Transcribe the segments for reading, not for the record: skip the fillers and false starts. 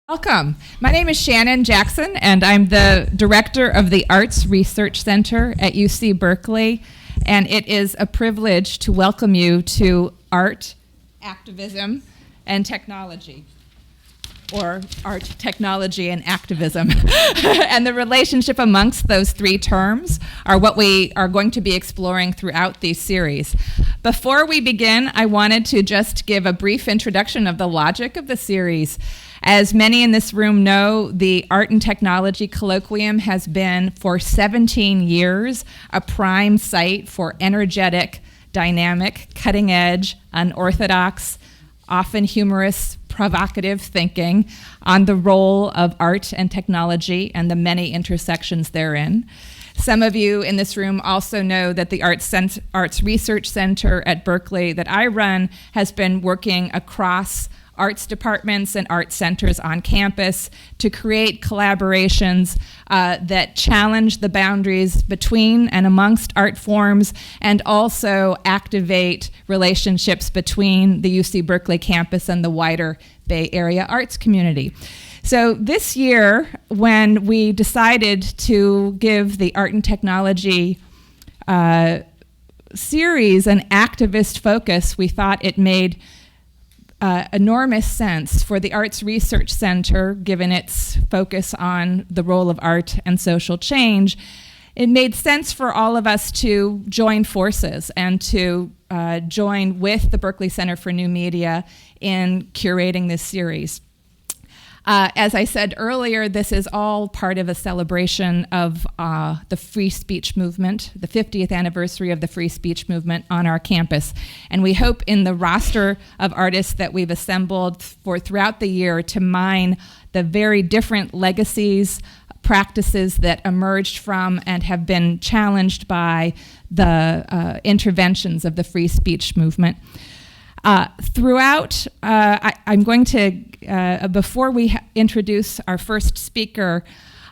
Welcome. My name is Shannon Jackson, and I'm the director of the Arts Research Center at UC Berkeley, and it is a privilege to welcome you to Art, Activism, and Technology, or Art, Technology, and Activism. And the relationship amongst those three terms are what we are going to be exploring throughout these series. Before we begin, I wanted to just give a brief introduction of the logic of the series. As many in this room know, the Art and Technology Colloquium has been for 17 years a prime site for energetic, dynamic, cutting-edge, unorthodox, often humorous, provocative thinking on the role of art and technology and the many intersections therein. Some of you in this room also know that the Arts Research Center at Berkeley that I run has been working across arts departments and art centers on campus to create collaborations that challenge the boundaries between and amongst art forms and also activate relationships between the UC Berkeley campus and the wider Bay Area arts community. So this year, when we decided to give the Art and Technology series an activist focus, we thought it made enormous sense for the Arts Research Center, given its focus on the role of art and social change. It made sense for all of us to join forces and to join with the Berkeley Center for New Media in curating this series. As I said earlier, this is all part of a celebration of the free speech movement, the 50th anniversary of the free speech movement on our campus. And we hope in the roster of artists that we've assembled for throughout the year to mine the very different legacies, practices that emerged from and have been challenged by the interventions of the free speech movement. Throughout, I'm going to, before we introduce our first speaker,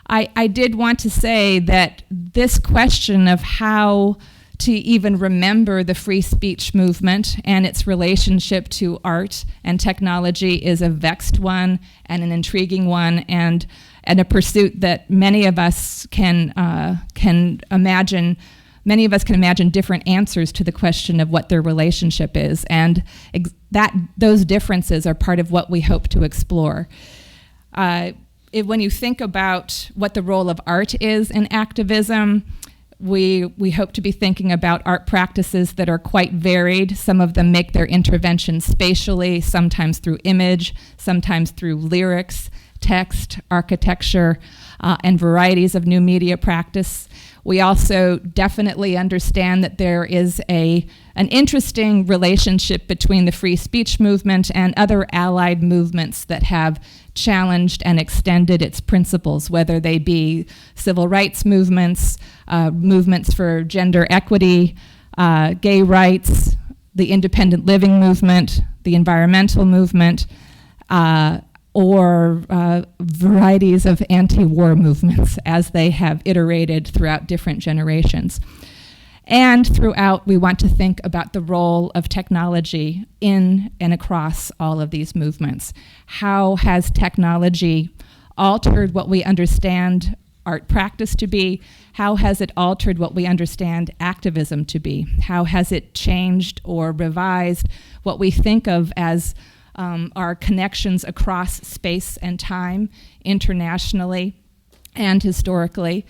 I did want to say that this question of how to even remember the free speech movement and its relationship to art and technology is a vexed one and an intriguing one and a pursuit that many of us can imagine. Many of us can imagine different answers to the question of what their relationship is, and those differences are part of what we hope to explore. When you think about what the role of art is in activism, we hope to be thinking about art practices that are quite varied. Some of them make their intervention spatially, sometimes through image, sometimes through lyrics, text, architecture, and varieties of new media practice. We also definitely understand that there is an interesting relationship between the free speech movement and other allied movements that have challenged and extended its principles, whether they be civil rights movements, movements for gender equity, gay rights, the independent living movement, the environmental movement, or varieties of anti-war movements as they have iterated throughout different generations. And throughout, we want to think about the role of technology in and across all of these movements. How has technology altered what we understand art practice to be? How has it altered what we understand activism to be? How has it changed or revised what we think of as our connections across space and time, internationally and historically?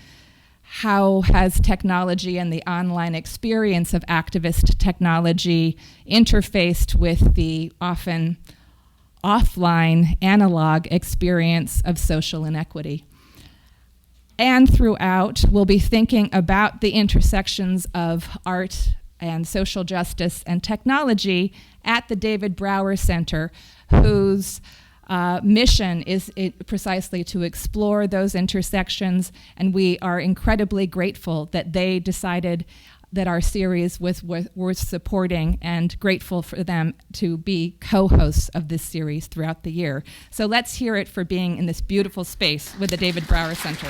How has technology and the online experience of activist technology interfaced with the often offline analog experience of social inequity? And throughout, we'll be thinking about the intersections of art and social justice and technology at the David Brower Center, whose mission is precisely to explore those intersections, and we are incredibly grateful that they decided that our series was worth supporting, and grateful for them to be co-hosts of this series throughout the year. So let's hear it for being in this beautiful space with the David Brower Center.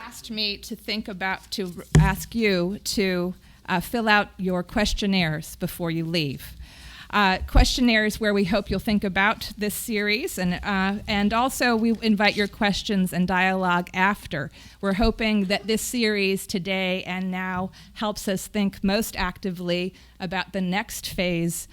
Asked me to ask you to fill out your questionnaires before you leave. questionnaires where we hope you'll think about this series, and also we invite your questions and dialogue after. We're hoping that this series today and now helps us think most actively about the next phase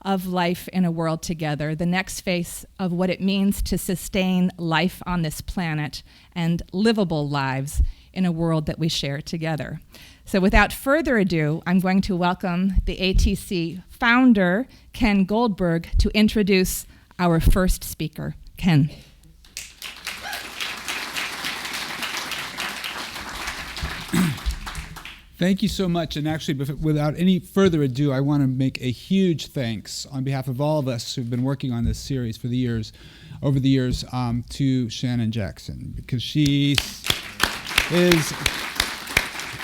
of life in a world together, the next phase of what it means to sustain life on this planet and livable lives in a world that we share together. So without further ado, I'm going to welcome the ATC founder, Ken Goldberg, to introduce our first speaker. Ken. Thank you so much. And actually, without any further ado, I want to make a huge thanks on behalf of all of us who've been working on this series over the years, to Shannon Jackson, because she is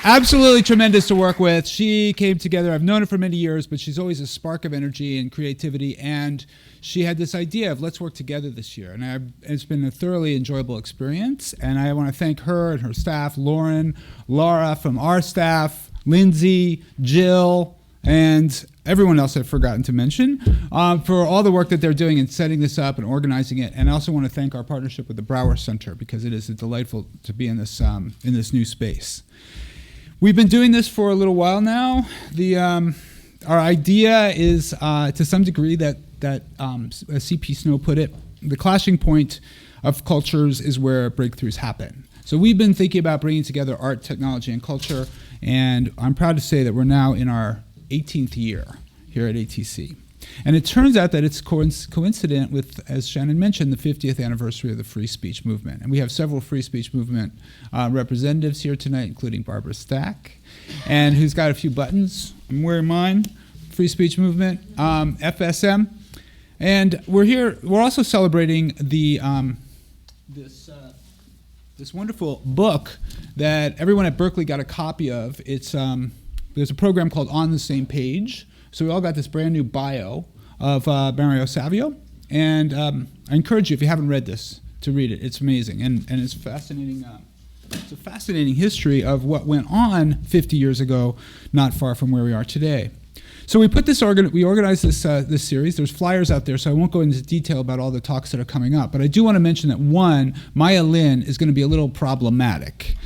absolutely tremendous to work with. She came together, I've known her for many years, but she's always a spark of energy and creativity, and she had this idea of let's work together this year. And it's been a thoroughly enjoyable experience, and I want to thank her and her staff, Lauren, Laura from our staff, Lindsay, Jill, and everyone else I've forgotten to mention, for all the work that they're doing in setting this up and organizing it. And I also want to thank our partnership with the Brower Center, because it is delightful to be in this new space. We've been doing this for a little while now. Our idea is, to some degree, that as C.P. Snow put it, the clashing point of cultures is where breakthroughs happen. So we've been thinking about bringing together art, technology, and culture, and I'm proud to say that we're now in our 18th year here at ATC. And it turns out that it's coincident with, as Shannon mentioned, the 50th anniversary of the free speech movement. And we have several free speech movement representatives here tonight, including Barbara Stack, and who's got a few buttons. I'm wearing mine, free speech movement, FSM. And we're also celebrating this wonderful book that everyone at Berkeley got a copy of. There's a program called On the Same Page. So we all got this brand new bio of Mario Savio. And I encourage you, if you haven't read this, to read it. It's amazing. And it's fascinating. It's a fascinating history of what went on 50 years ago, not far from where we are today. So we organized this series. There's flyers out there, so I won't go into detail about all the talks that are coming up. But I do want to mention that one, Maya Lin is going to be a little problematic.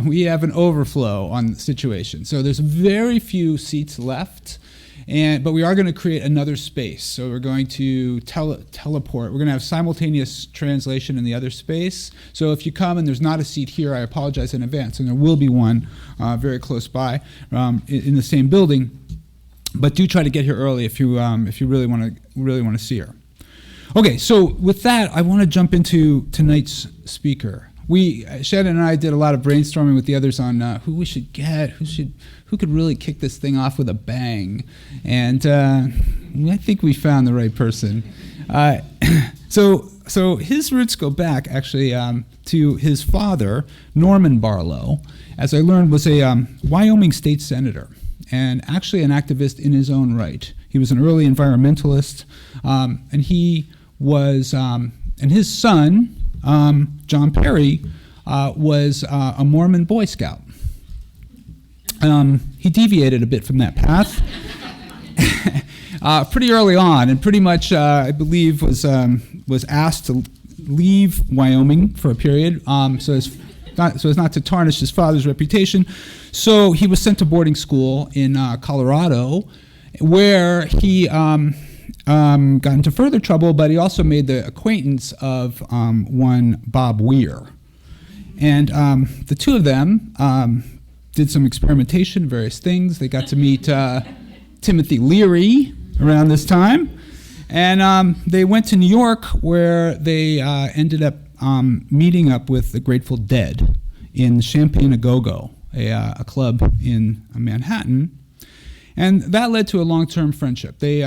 We have an overflow on the situation. So there's very few seats left, but we are going to create another space. So we're going to teleport. We're going to have simultaneous translation in the other space. So if you come and there's not a seat here, I apologize in advance, and there will be one very close by in the same building. But do try to get here early if you really want to see her. Okay, so with that, I want to jump into tonight's speaker. Shannon and I did a lot of brainstorming with the others on who we should get, who could really kick this thing off with a bang, and I think we found the right person. So his roots go back actually to his father, Norman Barlow, as I learned was a Wyoming state senator, and actually an activist in his own right. He was an early environmentalist, and he was, and his son, John Perry, was a Mormon Boy Scout. He deviated a bit from that path pretty early on, and pretty much, I believe, was asked to leave Wyoming for a period, so as not to tarnish his father's reputation. So he was sent to boarding school in Colorado, where he got into further trouble, but he also made the acquaintance of one Bob Weir. And the two of them did some experimentation, various things. They got to meet Timothy Leary around this time. And they went to New York, where they ended up meeting up with the Grateful Dead in Champagne A-Go-Go, a club in Manhattan. And that led to a long-term friendship. They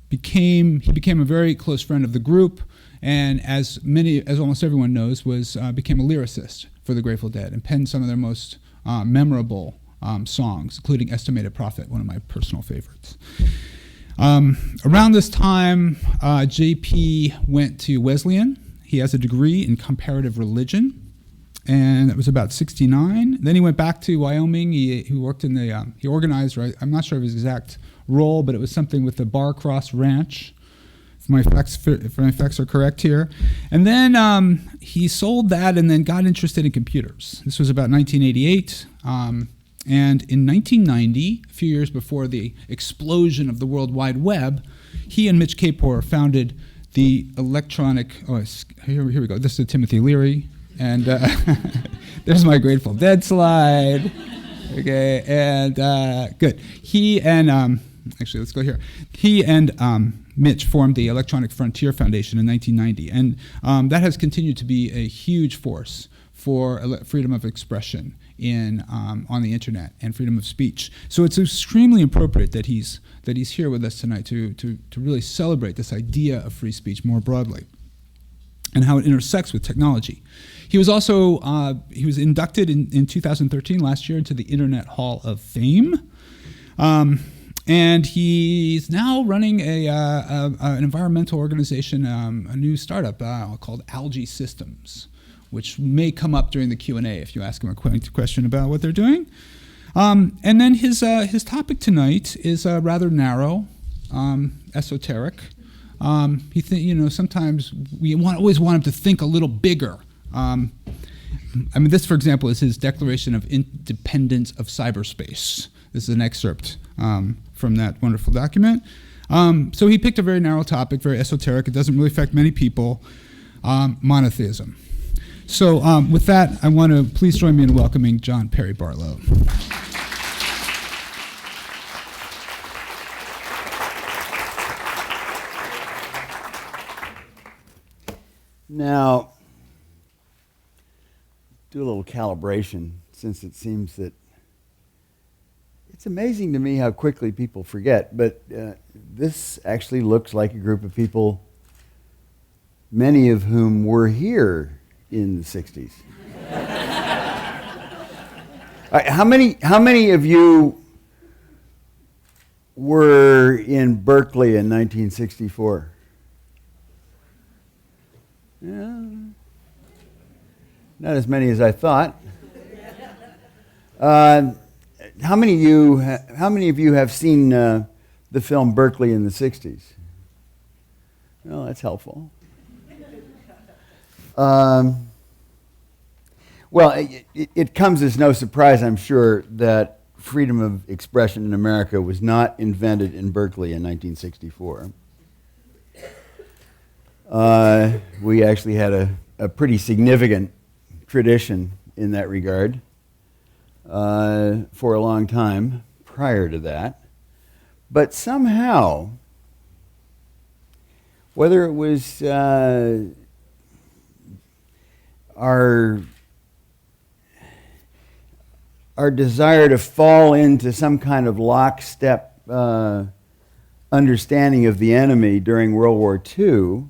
he became a very close friend of the group, and as almost everyone knows, became a lyricist for the Grateful Dead and penned some of their most memorable songs, including Estimated Prophet, one of my personal favorites. Around this time, JP went to Wesleyan. He has a degree in comparative religion, and it was about 69. Then he went back to Wyoming. He worked in the, he organized, right, I'm not sure of his exact role, but it was something with the Bar Cross Ranch, if my facts are correct here. And then he sold that and then got interested in computers. This was about 1988. And in 1990, a few years before the explosion of the World Wide Web, he and Mitch Kapor founded the electronic, here we go, this is Timothy Leary, and there's my Grateful Dead slide, okay, and good. He and, actually let's go here, he and Mitch formed the Electronic Frontier Foundation in 1990, and that has continued to be a huge force for freedom of expression on the internet and freedom of speech. So it's extremely appropriate that he's here with us tonight to really celebrate this idea of free speech more broadly and how it intersects with technology. He was also he was inducted in 2013, last year, into the Internet Hall of Fame. And he's now running an environmental organization, a new startup called Algae Systems, which may come up during the Q&A if you ask him a question about what they're doing. And then his topic tonight is rather narrow, esoteric. Sometimes we always want him to think a little bigger. This, for example, is his Declaration of Independence of Cyberspace. This is an excerpt from that wonderful document. So he picked a very narrow topic, very esoteric. It doesn't really affect many people. Monotheism. So with that, I want to please join me in welcoming John Perry Barlow. Now, do a little calibration, since it seems that it's amazing to me how quickly people forget, but this actually looks like a group of people, many of whom were here in the 60s. How many of you were in Berkeley in 1964? Yeah, not as many as I thought. How many of you have seen the film Berkeley in the 60s? Well, that's helpful. Well, it comes as no surprise, I'm sure, that freedom of expression in America was not invented in Berkeley in 1964. We actually had a pretty significant tradition in that regard for a long time prior to that. But somehow, whether it was our desire to fall into some kind of lockstep understanding of the enemy during World War II,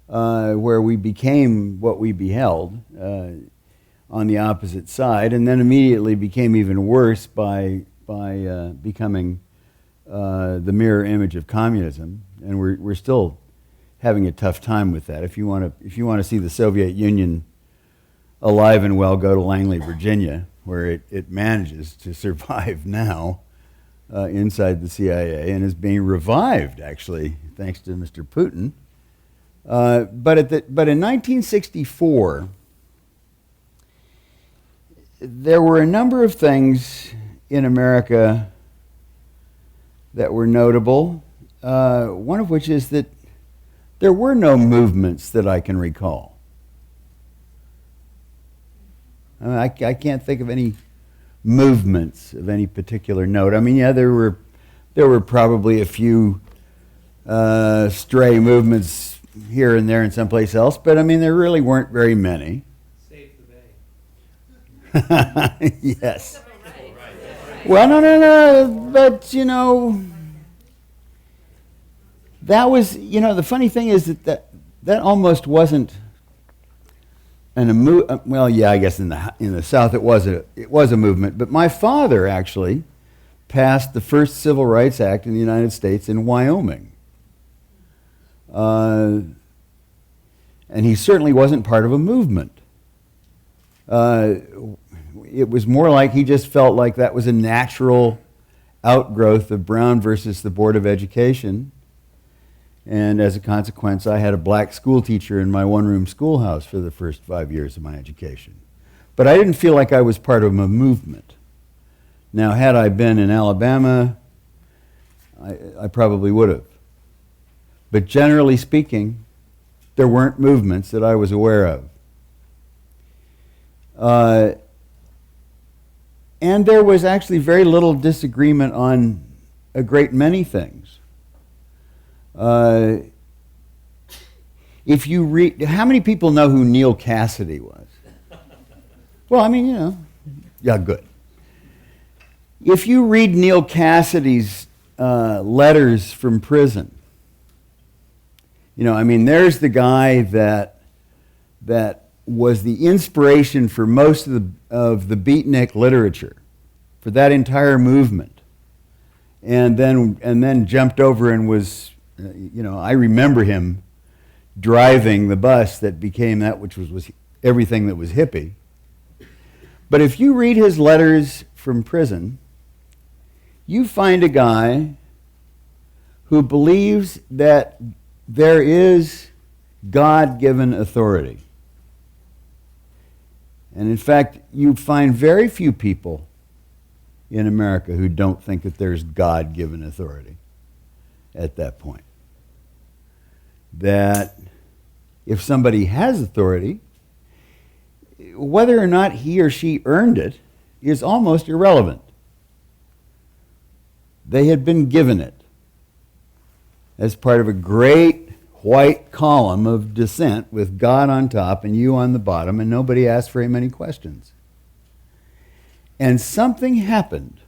where we became what we beheld on the opposite side, and then immediately became even worse by becoming the mirror image of communism, and we're still having a tough time with that. If you want to see the Soviet Union alive and well, go to Langley, Virginia, where it manages to survive now inside the CIA and is being revived, actually, thanks to Mr. Putin. But in 1964, there were a number of things in America that were notable, one of which is that there were no movements that I can recall. I can't think of any movements of any particular note. I mean, yeah, there were probably a few stray movements here and there and someplace else, but I mean, there really weren't very many. Save the Bay. Yes. Well, no, but that was, the funny thing is that almost wasn't well, yeah, I guess in the South it was a movement, but my father actually passed the first Civil Rights Act in the United States in Wyoming. And he certainly wasn't part of a movement. It was more like he just felt like that was a natural outgrowth of Brown versus the Board of Education. And as a consequence, I had a black school teacher in my one-room schoolhouse for the first 5 years of my education. But I didn't feel like I was part of a movement. Now, had I been in Alabama, I probably would have. But generally speaking, there weren't movements that I was aware of. And there was actually very little disagreement on a great many things. If you read, how many people know who Neil Cassidy was? Well, I mean, you know, yeah, good. If you read Neil Cassidy's letters from prison, you know, I mean, there's the guy that was the inspiration for most of the beatnik literature, for that entire movement, and then jumped over and was, you know, I remember him driving the bus that became that which was everything that was hippie. But if you read his letters from prison, you find a guy who believes that there is God-given authority. And in fact, you find very few people in America who don't think that there's God-given authority at that point. That if somebody has authority, whether or not he or she earned it is almost irrelevant. They had been given it as part of a great white column of descent with God on top and you on the bottom, and nobody asked very many questions. And something happened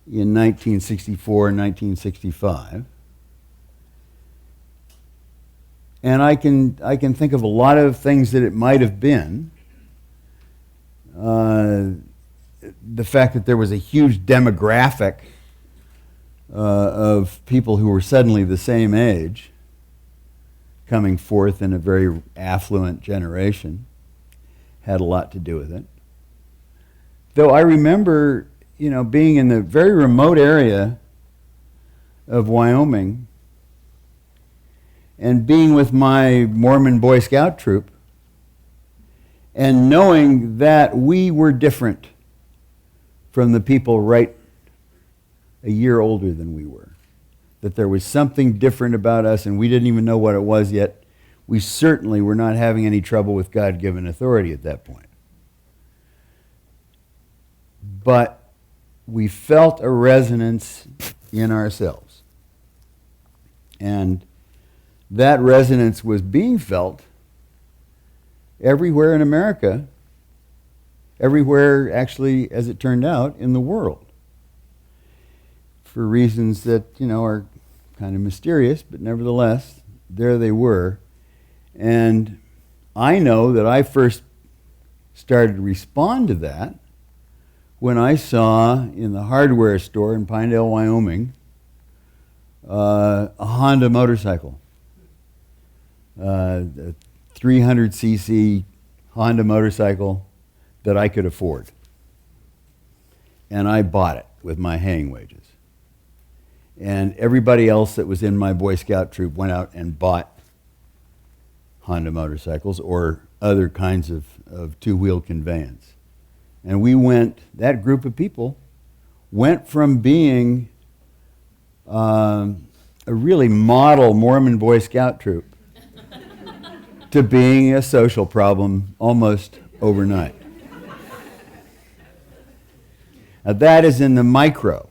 in 1964 and 1965. And I can think of a lot of things that it might have been. The fact that there was a huge demographic of people who were suddenly the same age coming forth in a very affluent generation had a lot to do with it. Though I remember, you know, being in the very remote area of Wyoming and being with my Mormon Boy Scout troop and knowing that we were different from the people right a year older than we were. That there was something different about us and we didn't even know what it was yet. We certainly were not having any trouble with God-given authority at that point. But we felt a resonance in ourselves. And that resonance was being felt everywhere in America, everywhere actually, as it turned out, in the world. For reasons that, you know, are kind of mysterious, but nevertheless, there they were. And I know that I first started to respond to that when I saw in the hardware store in Pinedale, Wyoming, a Honda motorcycle, a 300cc Honda motorcycle that I could afford. And I bought it with my haying wages. And everybody else that was in my Boy Scout troop went out and bought Honda motorcycles or other kinds of two-wheel conveyance. And we went, that group of people went from being a really model Mormon Boy Scout troop to being a social problem almost overnight. Now that is in the micro.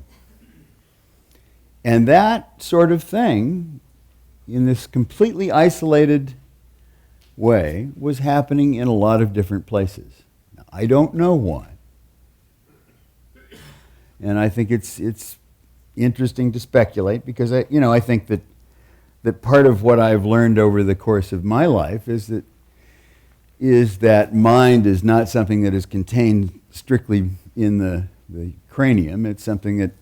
And that sort of thing, in this completely isolated way, was happening in a lot of different places. Now, I don't know why. And I think it's interesting to speculate because I think that part of what I've learned over the course of my life is that mind is not something that is contained strictly in the cranium. It's something that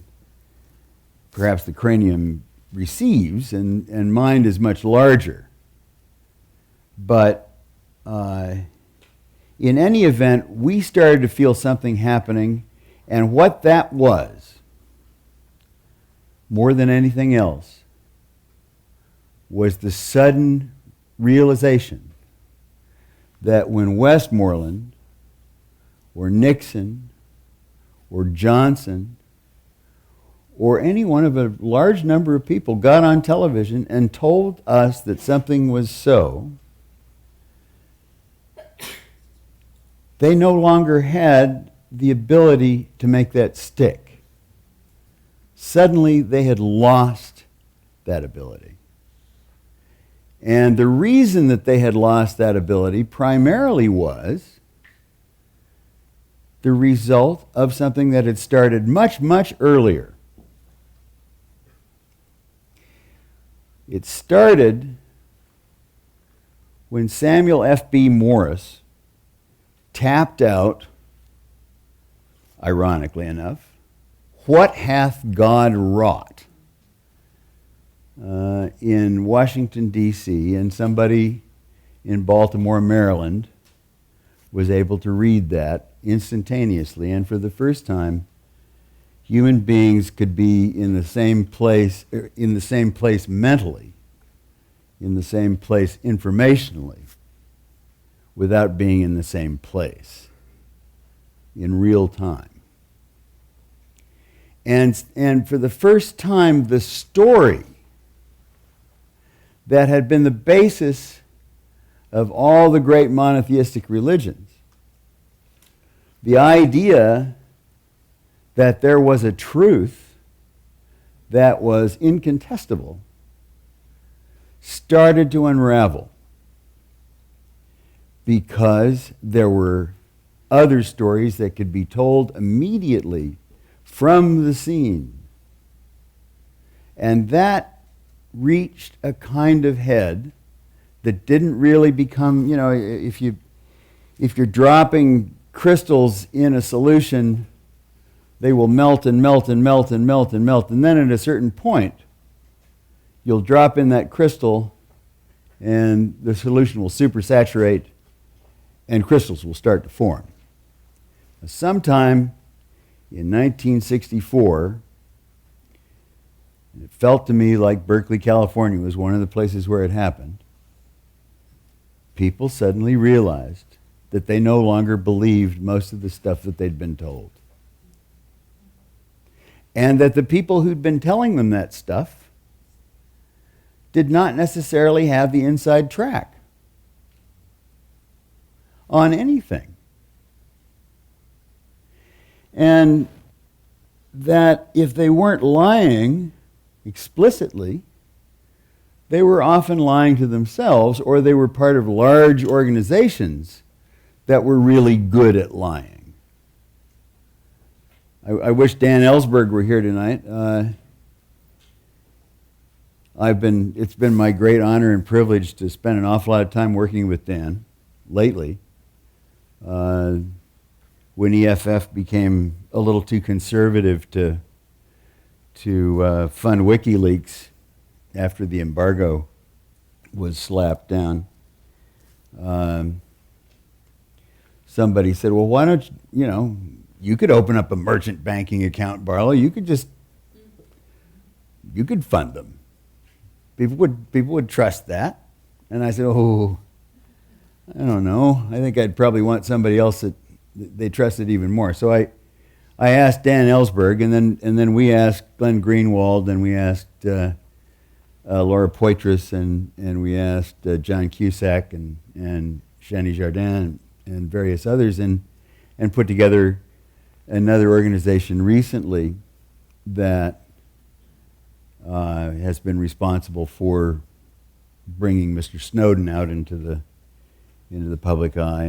perhaps the cranium receives, and mind is much larger. But In any event, we started to feel something happening, and what that was, more than anything else, was the sudden realization that when Westmoreland or Nixon or Johnson or any one of a large number of people got on television and told us that something was so, they no longer had the ability to make that stick. Suddenly, they had lost that ability. And the reason that they had lost that ability primarily was the result of something that had started much, much earlier. It started when Samuel F.B. Morse tapped out, ironically enough, "What hath God wrought?" in Washington, D.C., and somebody in Baltimore, Maryland, was able to read that instantaneously, and for the first time, human beings could be in the same place mentally, in the same place informationally, without being in the same place in real time. And for the first time, the story that had been the basis of all the great monotheistic religions, the idea that there was a truth that was incontestable, started to unravel because there were other stories that could be told immediately from the scene. And that reached a kind of head that didn't really become, if you're dropping crystals in a solution, they will melt and melt and melt and melt and melt. And then at a certain point, you'll drop in that crystal and the solution will supersaturate and crystals will start to form. Sometime in 1964, it felt to me like Berkeley, California was one of the places where it happened. People suddenly realized that they no longer believed most of the stuff that they'd been told. And that the people who'd been telling them that stuff did not necessarily have the inside track on anything. And that if they weren't lying explicitly, they were often lying to themselves, or they were part of large organizations that were really good at lying. I wish Dan Ellsberg were here tonight. It's been my great honor and privilege to spend an awful lot of time working with Dan lately. When EFF became a little too conservative to fund WikiLeaks after the embargo was slapped down, somebody said, "Well, why don't you could open up a merchant banking account, Barlow. You could fund them. People would trust that." And I said, "Oh, I don't know. I think I'd probably want somebody else that they trusted even more." So I asked Dan Ellsberg, and then we asked Glenn Greenwald, and we asked Laura Poitras, and we asked John Cusack and Shani Jardin and various others, and put together another organization recently that has been responsible for bringing Mr. Snowden out into the public eye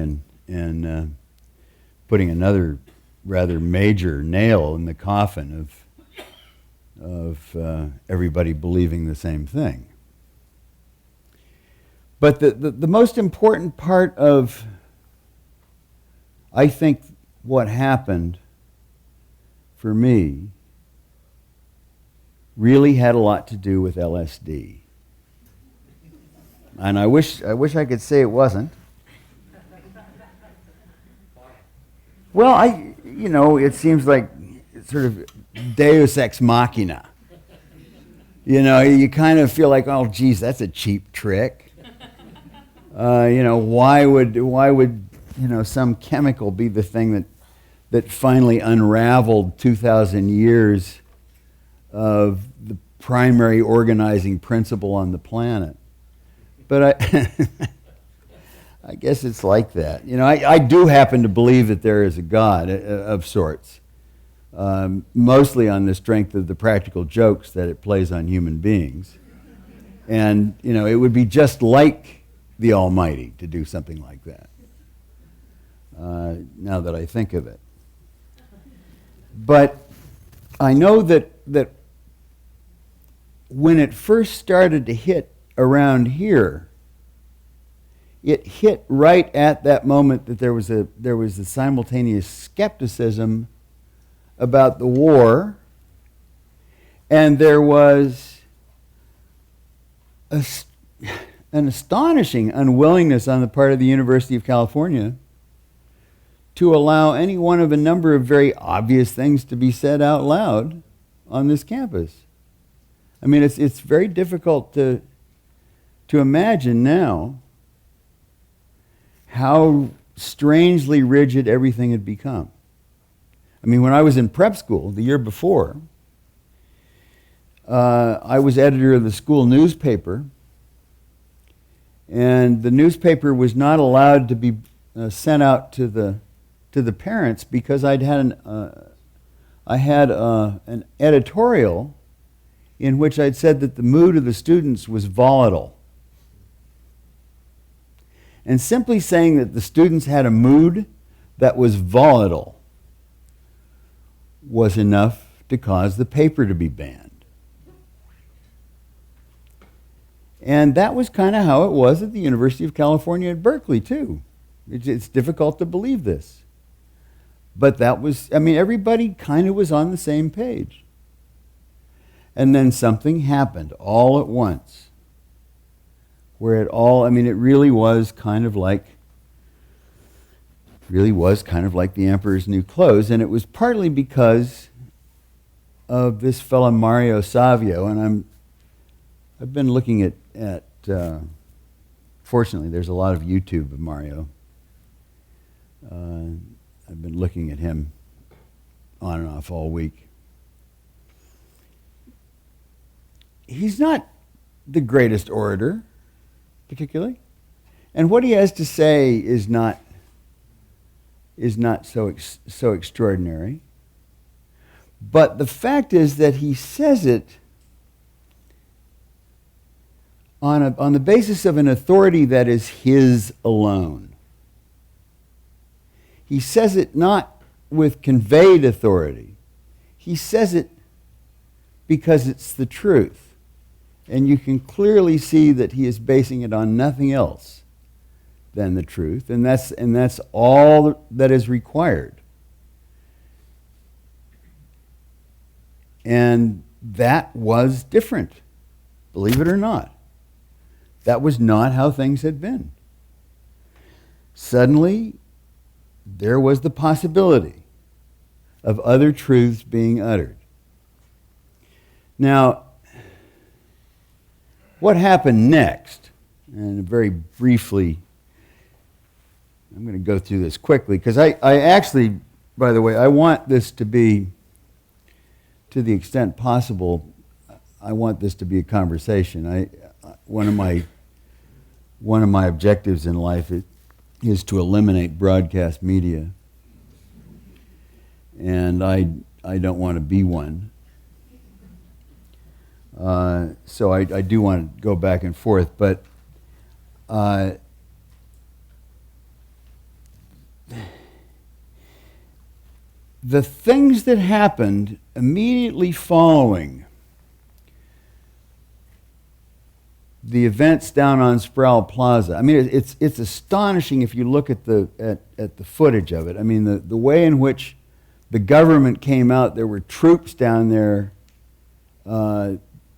and putting another rather major nail in the coffin of everybody believing the same thing. But the most important part of, I think, what happened for me really had a lot to do with LSD. And I wish I could say it wasn't. Well, it seems like sort of Deus ex machina. You kind of feel like, oh, geez, that's a cheap trick. Why would some chemical be the thing that finally unraveled 2,000 years of the primary organizing principle on the planet? But I guess it's like that. I do happen to believe that there is a God of sorts, mostly on the strength of the practical jokes that it plays on human beings. And, it would be just like the Almighty to do something like that, now that I think of it. But I know that when it first started to hit around here, it hit right at that moment that there was a simultaneous skepticism about the war, and there was an astonishing unwillingness on the part of the University of California to allow any one of a number of very obvious things to be said out loud on this campus. I mean, it's very difficult to imagine now how strangely rigid everything had become. I mean, when I was in prep school the year before, I was editor of the school newspaper, and the newspaper was not allowed to be sent out to the parents because I had an editorial in which I'd said that the mood of the students was volatile. And simply saying that the students had a mood that was volatile was enough to cause the paper to be banned. And that was kind of how it was at the University of California at Berkeley, too. It's difficult to believe this. But that was, everybody kind of was on the same page. And then something happened all at once, where it really was kind of like the emperor's new clothes, and it was partly because of this fellow Mario Savio, and I've been looking at fortunately there's a lot of YouTube of Mario. I've been looking at him on and off all week. He's not the greatest orator, particularly, and what he has to say is not so extraordinary. But the fact is that he says it on the basis of an authority that is his alone. He says it not with conveyed authority. He says it because it's the truth. And you can clearly see that he is basing it on nothing else than the truth, and that's all that is required. And that was different, believe it or not. That was not how things had been. Suddenly, there was the possibility of other truths being uttered. Now, what happened next? And very briefly, I'm going to go through this quickly, because I actually, by the way, I want this to be, to the extent possible, I want this to be a conversation. One of my objectives in life is to eliminate broadcast media, and I don't want to be one. So I do want to go back and forth, but the things that happened immediately following the events down on Sproul Plaza, it's astonishing if you look at the footage of it. The way in which the government came out, there were troops down there.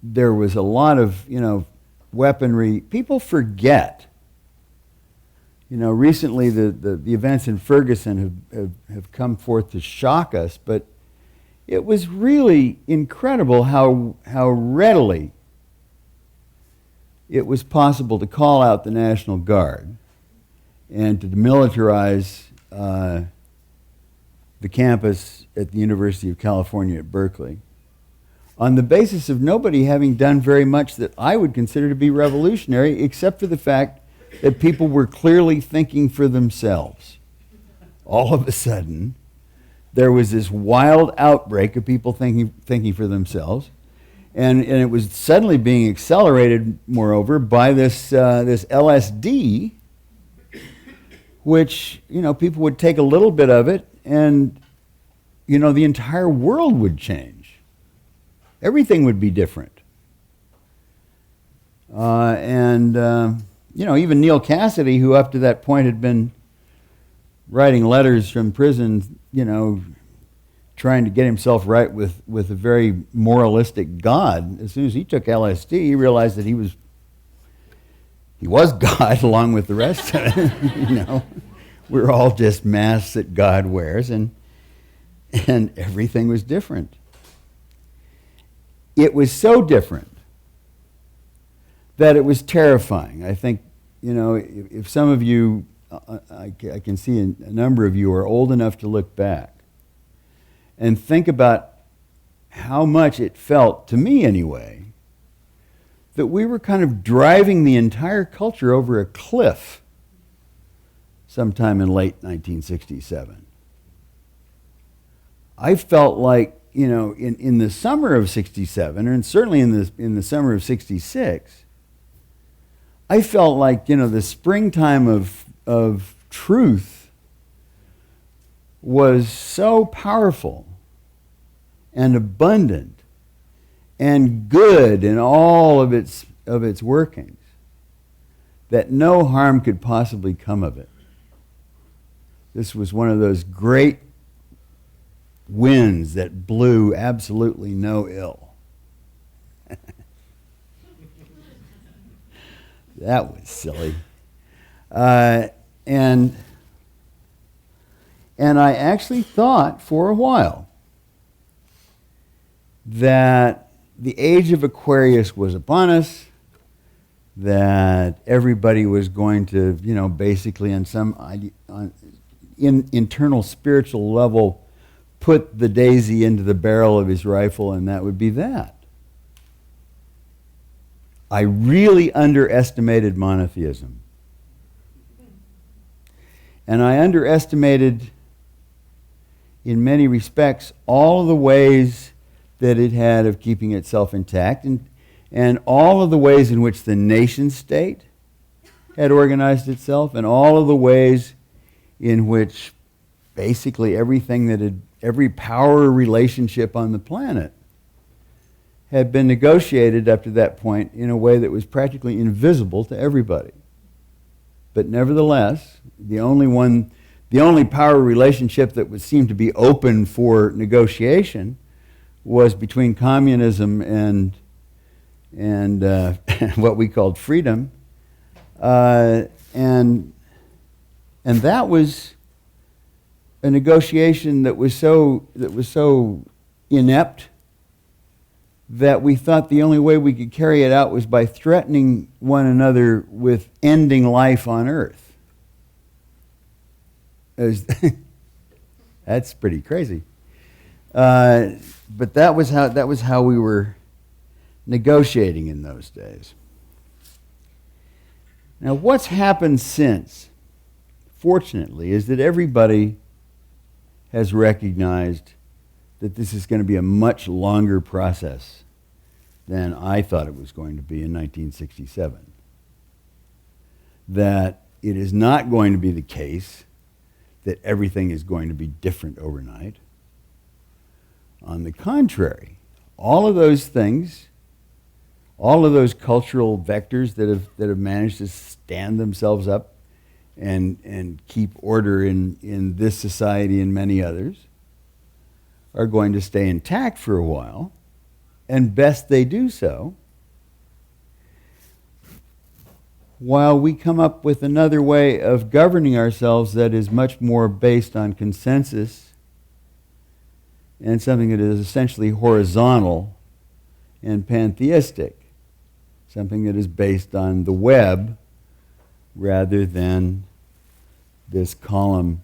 There was a lot of, weaponry. People forget, recently the events in Ferguson have come forth to shock us, but it was really incredible how readily it was possible to call out the National Guard and to demilitarize the campus at the University of California at Berkeley on the basis of nobody having done very much that I would consider to be revolutionary, except for the fact that people were clearly thinking for themselves. All of a sudden, there was this wild outbreak of people thinking for themselves, and it was suddenly being accelerated, moreover, by this LSD, which, people would take a little bit of it, and, the entire world would change. Everything would be different. Even Neil Cassidy, who up to that point had been writing letters from prison, trying to get himself right with a very moralistic God, as soon as he took LSD, he realized that he was God along with the rest of it. We're all just masks that God wears, and everything was different. It was so different that it was terrifying. I think, if some of you, I can see a number of you are old enough to look back and think about how much it felt, to me anyway, that we were kind of driving the entire culture over a cliff sometime in late 1967. I felt like, in the summer of 67, and certainly in the summer of 66, I felt like, the springtime of truth was so powerful and abundant and good in all of its workings that no harm could possibly come of it. This was one of those great winds that blew absolutely no ill. That was silly. And I actually thought for a while that the age of Aquarius was upon us, that everybody was going to, basically on some internal spiritual level put the daisy into the barrel of his rifle, and that would be that. I really underestimated monotheism. And I underestimated, in many respects, all of the ways that it had of keeping itself intact, and all of the ways in which the nation state had organized itself, and all of the ways in which basically every power relationship on the planet had been negotiated up to that point in a way that was practically invisible to everybody. But nevertheless, the only power relationship that would seem to be open for negotiation was between communism and what we called freedom, and that was a negotiation that was so inept that we thought the only way we could carry it out was by threatening one another with ending life on Earth. That's pretty crazy. But that was how we were negotiating in those days. Now, what's happened since, fortunately, is that everybody has recognized that this is going to be a much longer process than I thought it was going to be in 1967. That it is not going to be the case that everything is going to be different overnight. On the contrary, all of those things, all of those cultural vectors that have managed to stand themselves up and keep order in this society and many others are going to stay intact for a while, and best they do so. while we come up with another way of governing ourselves that is much more based on consensus and something that is essentially horizontal and pantheistic, something that is based on the web rather than this column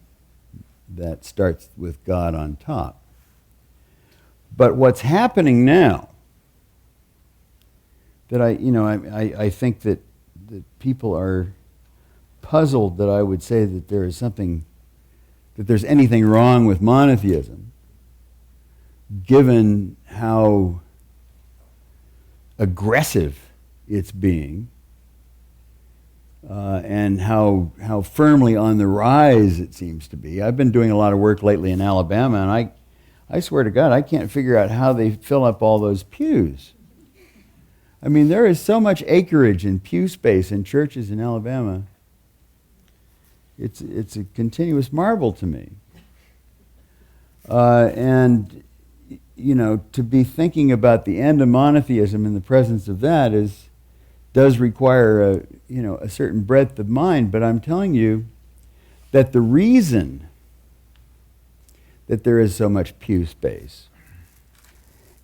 that starts with God on top. But what's happening now, that I think that people are puzzled that I would say that there is something, that there's anything wrong with monotheism, given how aggressive it's being, and how firmly on the rise it seems to be. I've been doing a lot of work lately in Alabama, and I swear to God, I can't figure out how they fill up all those pews. I mean, there is so much acreage and pew space in churches in Alabama. It's a continuous marvel to me. And, to be thinking about the end of monotheism in the presence of that does require a certain breadth of mind. But I'm telling you that the reason that there is so much pew space,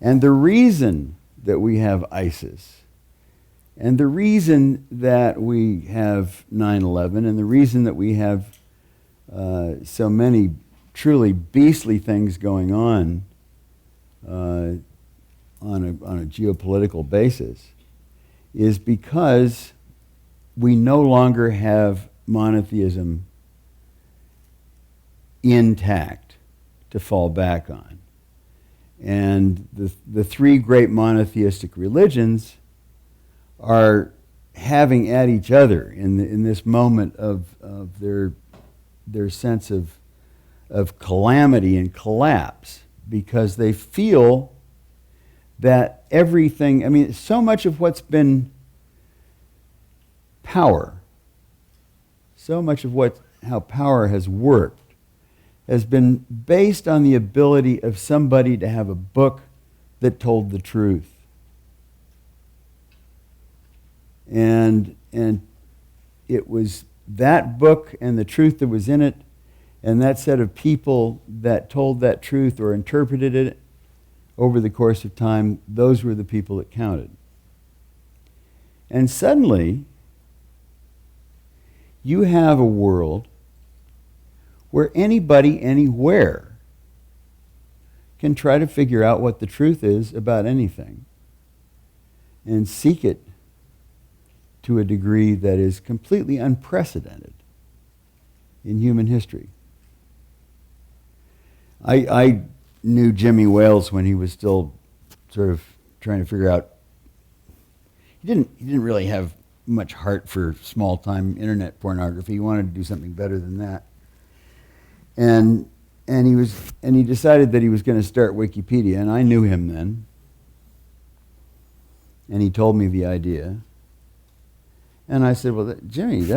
and the reason that we have ISIS, and the reason that we have 9/11, and the reason that we have so many truly beastly things going on a geopolitical basis, is because we no longer have monotheism intact to fall back on. And the three great monotheistic religions are having at each other in this moment of their sense of calamity and collapse, because they feel that everything, so much of what's been power, so much of how power has worked, has been based on the ability of somebody to have a book that told the truth. And it was that book and the truth that was in it, and that set of people that told that truth or interpreted it over the course of time, those were the people that counted. And suddenly, you have a world where anybody, anywhere, can try to figure out what the truth is about anything and seek it to a degree that is completely unprecedented in human history. I knew Jimmy Wales when he was still sort of trying to figure out. He didn't really have much heart for small-time internet pornography. He wanted to do something better than that. And he decided that he was going to start Wikipedia, and I knew him then. And he told me the idea. And I said, well, Jimmy,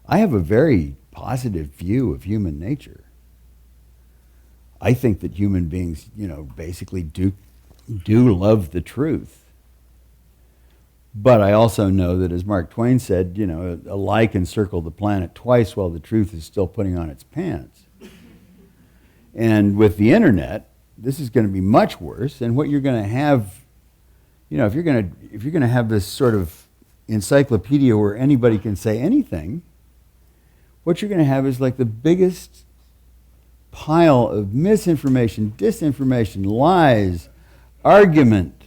I have a very positive view of human nature. I think that human beings, basically do love the truth. But I also know that, as Mark Twain said, a lie can circle the planet twice while the truth is still putting on its pants. And with the internet, this is going to be much worse. And what you're going to have, if you're going to have this sort of encyclopedia where anybody can say anything, what you're going to have is like the biggest pile of misinformation, disinformation, lies, argument,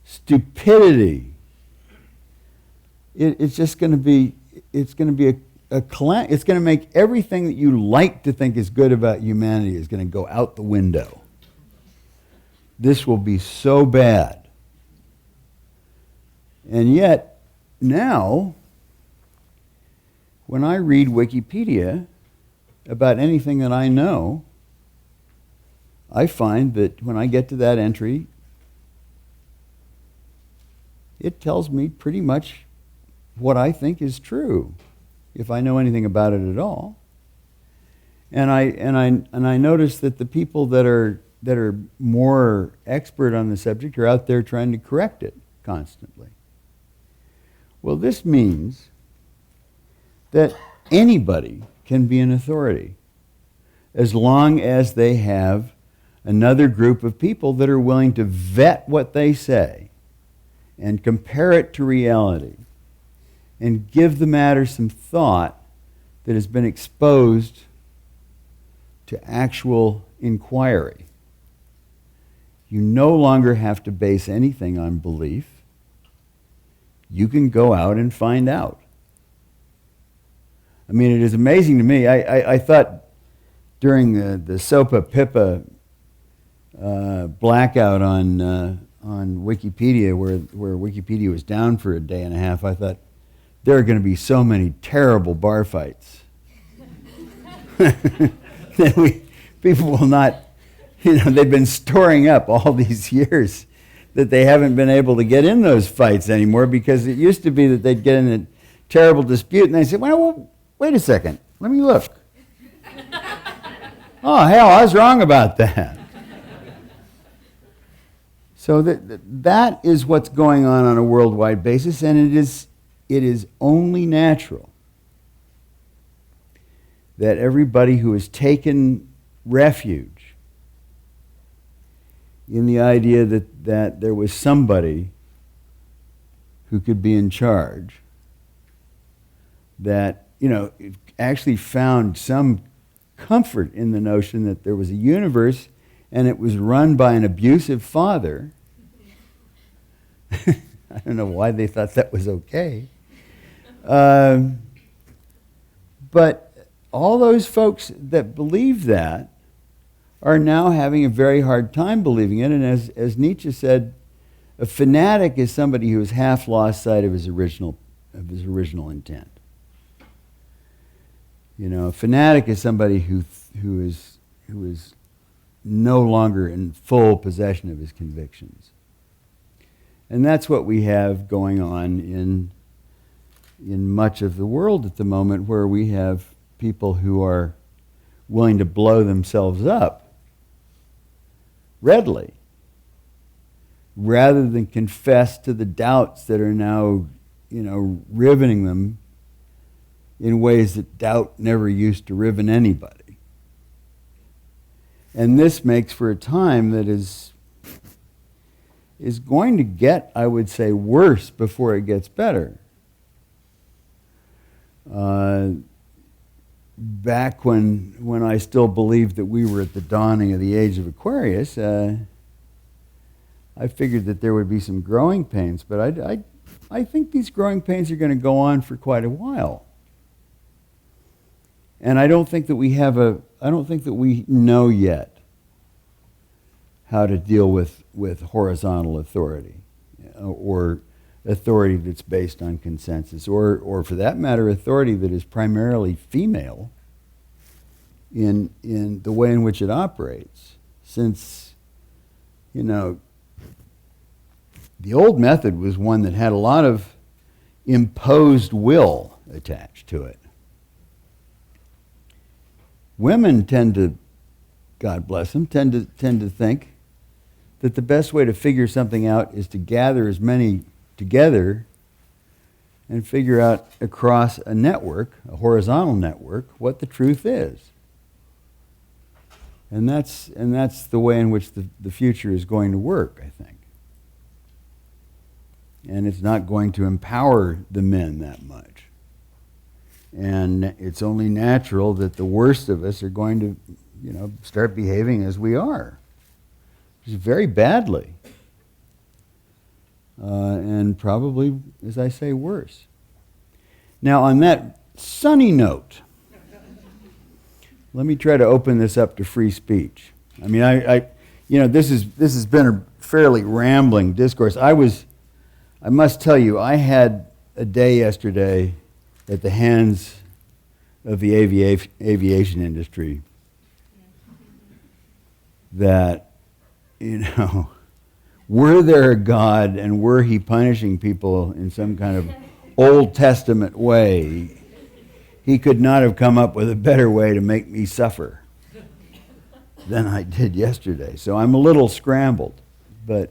stupidity. It's just going to be, it's going to make everything that you like to think is good about humanity is going to go out the window. This will be so bad. And yet, now, when I read Wikipedia about anything that I know, I find that when I get to that entry, it tells me pretty much what I think is true, if I know anything about it at all. And I notice that the people that are more expert on the subject are out there trying to correct it constantly. Well, this means that anybody can be an authority as long as they have another group of people that are willing to vet what they say and compare it to reality and give the matter some thought that has been exposed to actual inquiry. You no longer have to base anything on belief. You can go out and find out. I mean, it is amazing to me. I thought during the SOPA PIPA blackout on Wikipedia, where Wikipedia was down for a day and a half, I thought there are going to be so many terrible bar fights that people will not, they've been storing up all these years that they haven't been able to get in those fights anymore, because it used to be that they'd get in a terrible dispute and they'd say, well, wait a second, let me look. Oh, hell, I was wrong about that. So that is what's going on a worldwide basis, and it is only natural that everybody who has taken refuge in the idea that there was somebody who could be in charge, that, actually found some comfort in the notion that there was a universe and it was run by an abusive father. I don't know why they thought that was okay. But all those folks that believe that are now having a very hard time believing it. And as Nietzsche said, a fanatic is somebody who has half lost sight of his original intent. A fanatic is somebody who is no longer in full possession of his convictions. And that's what we have going on in much of the world at the moment, where we have people who are willing to blow themselves up readily, rather than confess to the doubts that are now, riveting them in ways that doubt never used to riven anybody. And this makes for a time that is going to get, I would say, worse before it gets better. Back when I still believed that we were at the dawning of the age of Aquarius, I figured that there would be some growing pains, but I think these growing pains are going to go on for quite a while. And I don't think that we know yet how to deal with horizontal authority, or authority that's based on consensus, or for that matter, authority that is primarily female in the way in which it operates. Since, the old method was one that had a lot of imposed will attached to it. Women tend to, God bless them, tend to think that the best way to figure something out is to gather as many together and figure out across a network, a horizontal network, what the truth is. And that's the way in which the future is going to work, I think. And it's not going to empower the men that much. And it's only natural that the worst of us are going to, start behaving as we are, which is very badly. And probably, as I say, worse. Now, on that sunny note, let me try to open this up to free speech. I mean, this has been a fairly rambling discourse. I must tell you, I had a day yesterday at the hands of the aviation industry that, were there a God and were he punishing people in some kind of Old Testament way, he could not have come up with a better way to make me suffer than I did yesterday. So I'm a little scrambled, but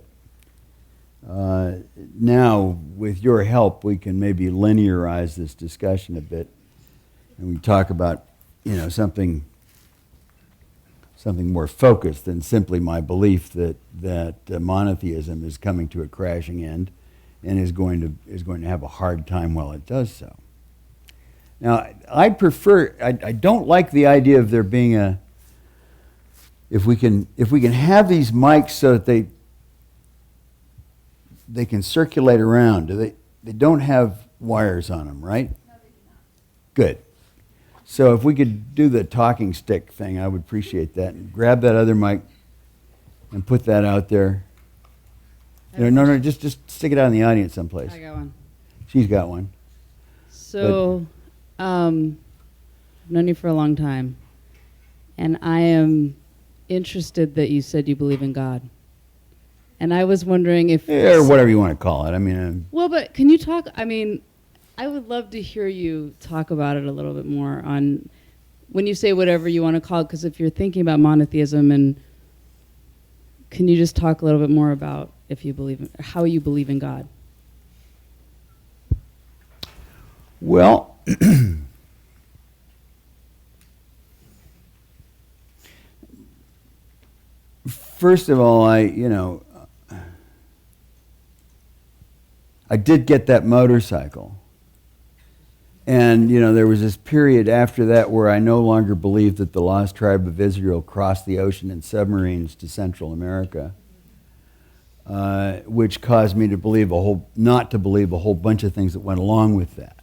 Now, with your help, we can maybe linearize this discussion a bit, and we talk about, something more focused than simply my belief that monotheism is coming to a crashing end, and is going to have a hard time while it does so. Now, I don't like the idea of there being if we can have these mics so that they can circulate around. They don't have wires on them, right? No, they do not. Good. So if we could do the talking stick thing, I would appreciate that. And grab that other mic and put that out there. No, just stick it out in the audience someplace. I got one. She's got one. So, I've known you for a long time, and I am interested that you said you believe in God. And I was wondering if... Or whatever you want to call it. I mean... well, but can you talk... I mean, I would love to hear you talk about it a little bit more on... when you say whatever you want to call it, because if you're thinking about monotheism, and can you just talk a little bit more about if you believe how you believe in God? Well... First of all, I did get that motorcycle. And, there was this period after that where I no longer believed that the lost tribe of Israel crossed the ocean in submarines to Central America, which caused me to not to believe a whole bunch of things that went along with that.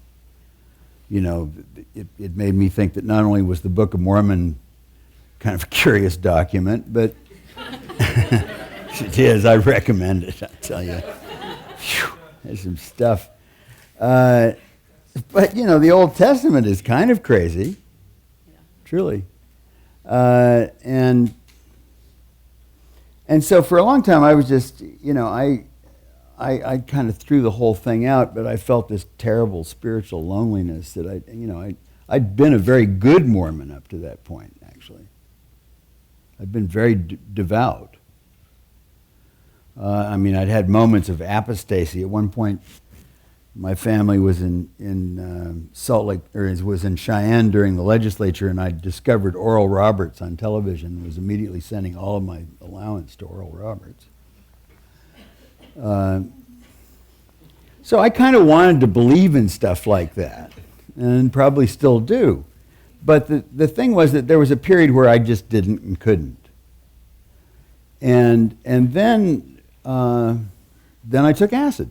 It made me think that not only was the Book of Mormon kind of a curious document, but it is. I recommend it, I tell you. Whew, there's some stuff. But, the Old Testament is kind of crazy. Yeah. Truly. And so for a long time I was just, I kind of threw the whole thing out, but I felt this terrible spiritual loneliness that I'd been a very good Mormon up to that point, actually. I'd been very devout. I'd had moments of apostasy. At one point, my family was in Salt Lake, or was in Cheyenne during the legislature, and I discovered Oral Roberts on television and was immediately sending all of my allowance to Oral Roberts. So I kind of wanted to believe in stuff like that, and probably still do. But the thing was that there was a period where I just didn't and couldn't. And then I took acid.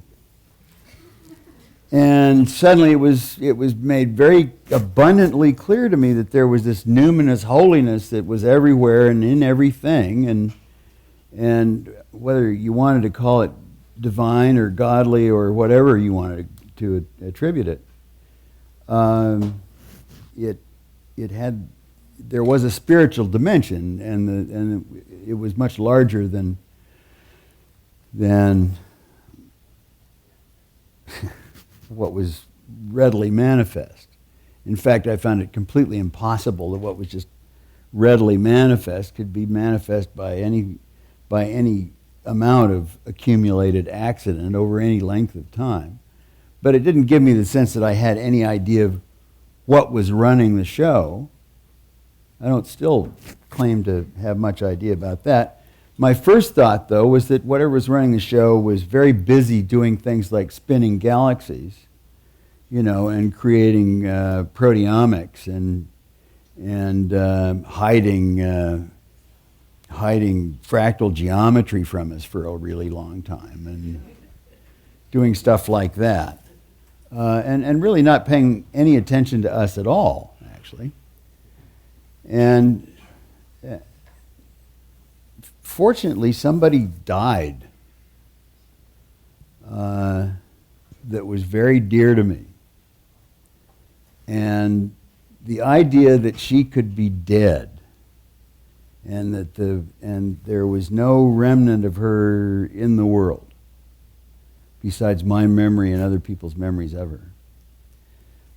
And suddenly it was made very abundantly clear to me that there was this numinous holiness that was everywhere and in everything, and whether you wanted to call it divine or godly or whatever you wanted to attribute it, there was a spiritual dimension, and it was much larger than what was readily manifest. In fact, I found it completely impossible that what was just readily manifest could be manifest by any amount of accumulated accident over any length of time. But it didn't give me the sense that I had any idea of what was running the show. I don't still claim to have much idea about that. My first thought, though, was that whatever was running the show was very busy doing things like spinning galaxies, and creating proteomics and hiding fractal geometry from us for a really long time, and doing stuff like that, and really not paying any attention to us at all, actually. And fortunately, somebody died that was very dear to me. And the idea that she could be dead, and that there was no remnant of her in the world, besides my memory and other people's memories ever,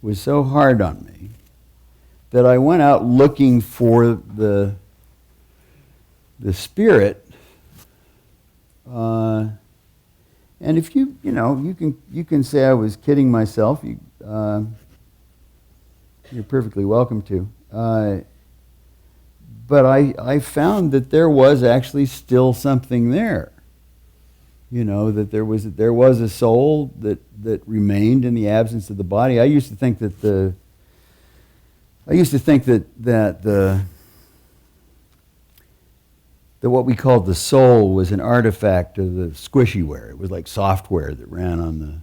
was so hard on me that I went out looking for the spirit, and And if you can say I was kidding myself. You're perfectly welcome to. But I found that there was actually still something there. That there was a soul that remained in the absence of the body. I used to think that what we called the soul was an artifact of the squishyware. It was like software that ran on the.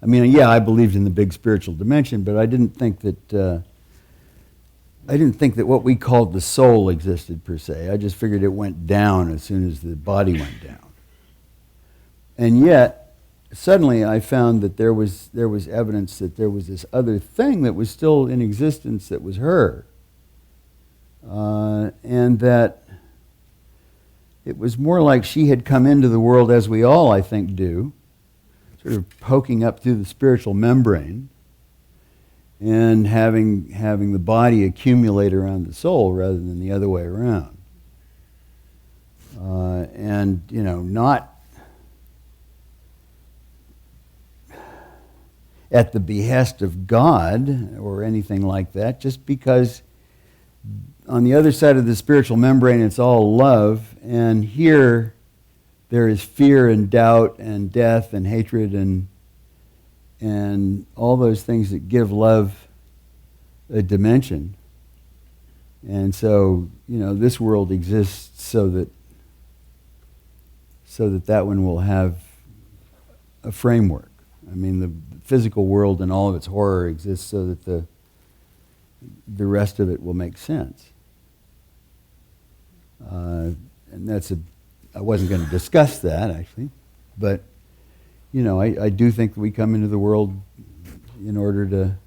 I believed in the big spiritual dimension, but I didn't think that what we called the soul existed per se. I just figured it went down as soon as the body went down. And yet, suddenly I found that there was evidence that there was this other thing that was still in existence that was her. And that it was more like she had come into the world, as we all, I think, do, sort of poking up through the spiritual membrane and having the body accumulate around the soul rather than the other way around. Not at the behest of God or anything like that, just because on the other side of the spiritual membrane it's all love, and here there is fear and doubt and death and hatred and all those things that give love a dimension. And so, this world exists so that one will have a framework. The physical world and all of its horror exists so that the rest of it will make sense. And I wasn't going to discuss that, actually, but I do think that we come into the world in order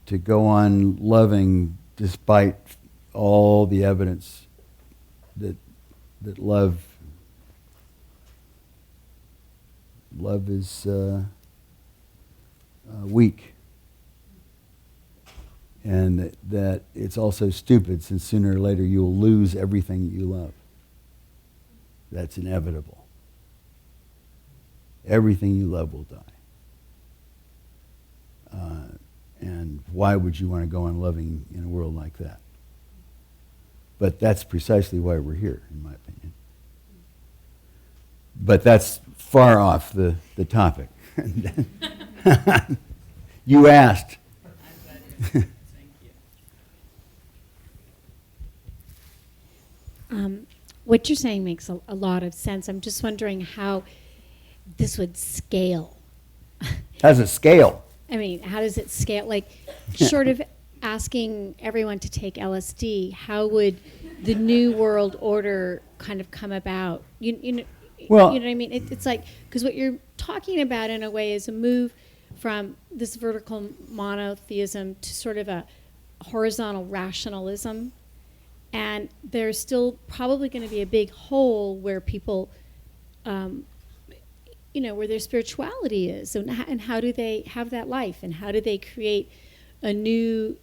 to go on loving despite all the evidence that love is weak, and that it's also stupid, since sooner or later you will lose everything that you love. That's inevitable. Everything you love will die. And why would you want to go on loving in a world like that? But that's precisely why we're here, in my opinion. But that's far off the topic. You asked. Thank you. What you're saying makes a lot of sense. I'm just wondering how this would scale. How does it scale? How does it scale? Like, short of asking everyone to take LSD, how would the New World Order kind of come about? You know what I mean? It's like, because what you're talking about in a way is a move from this vertical monotheism to sort of a horizontal rationalism. And there's still probably going to be a big hole where people, where their spirituality is. And how do they have that life? And how do they create a new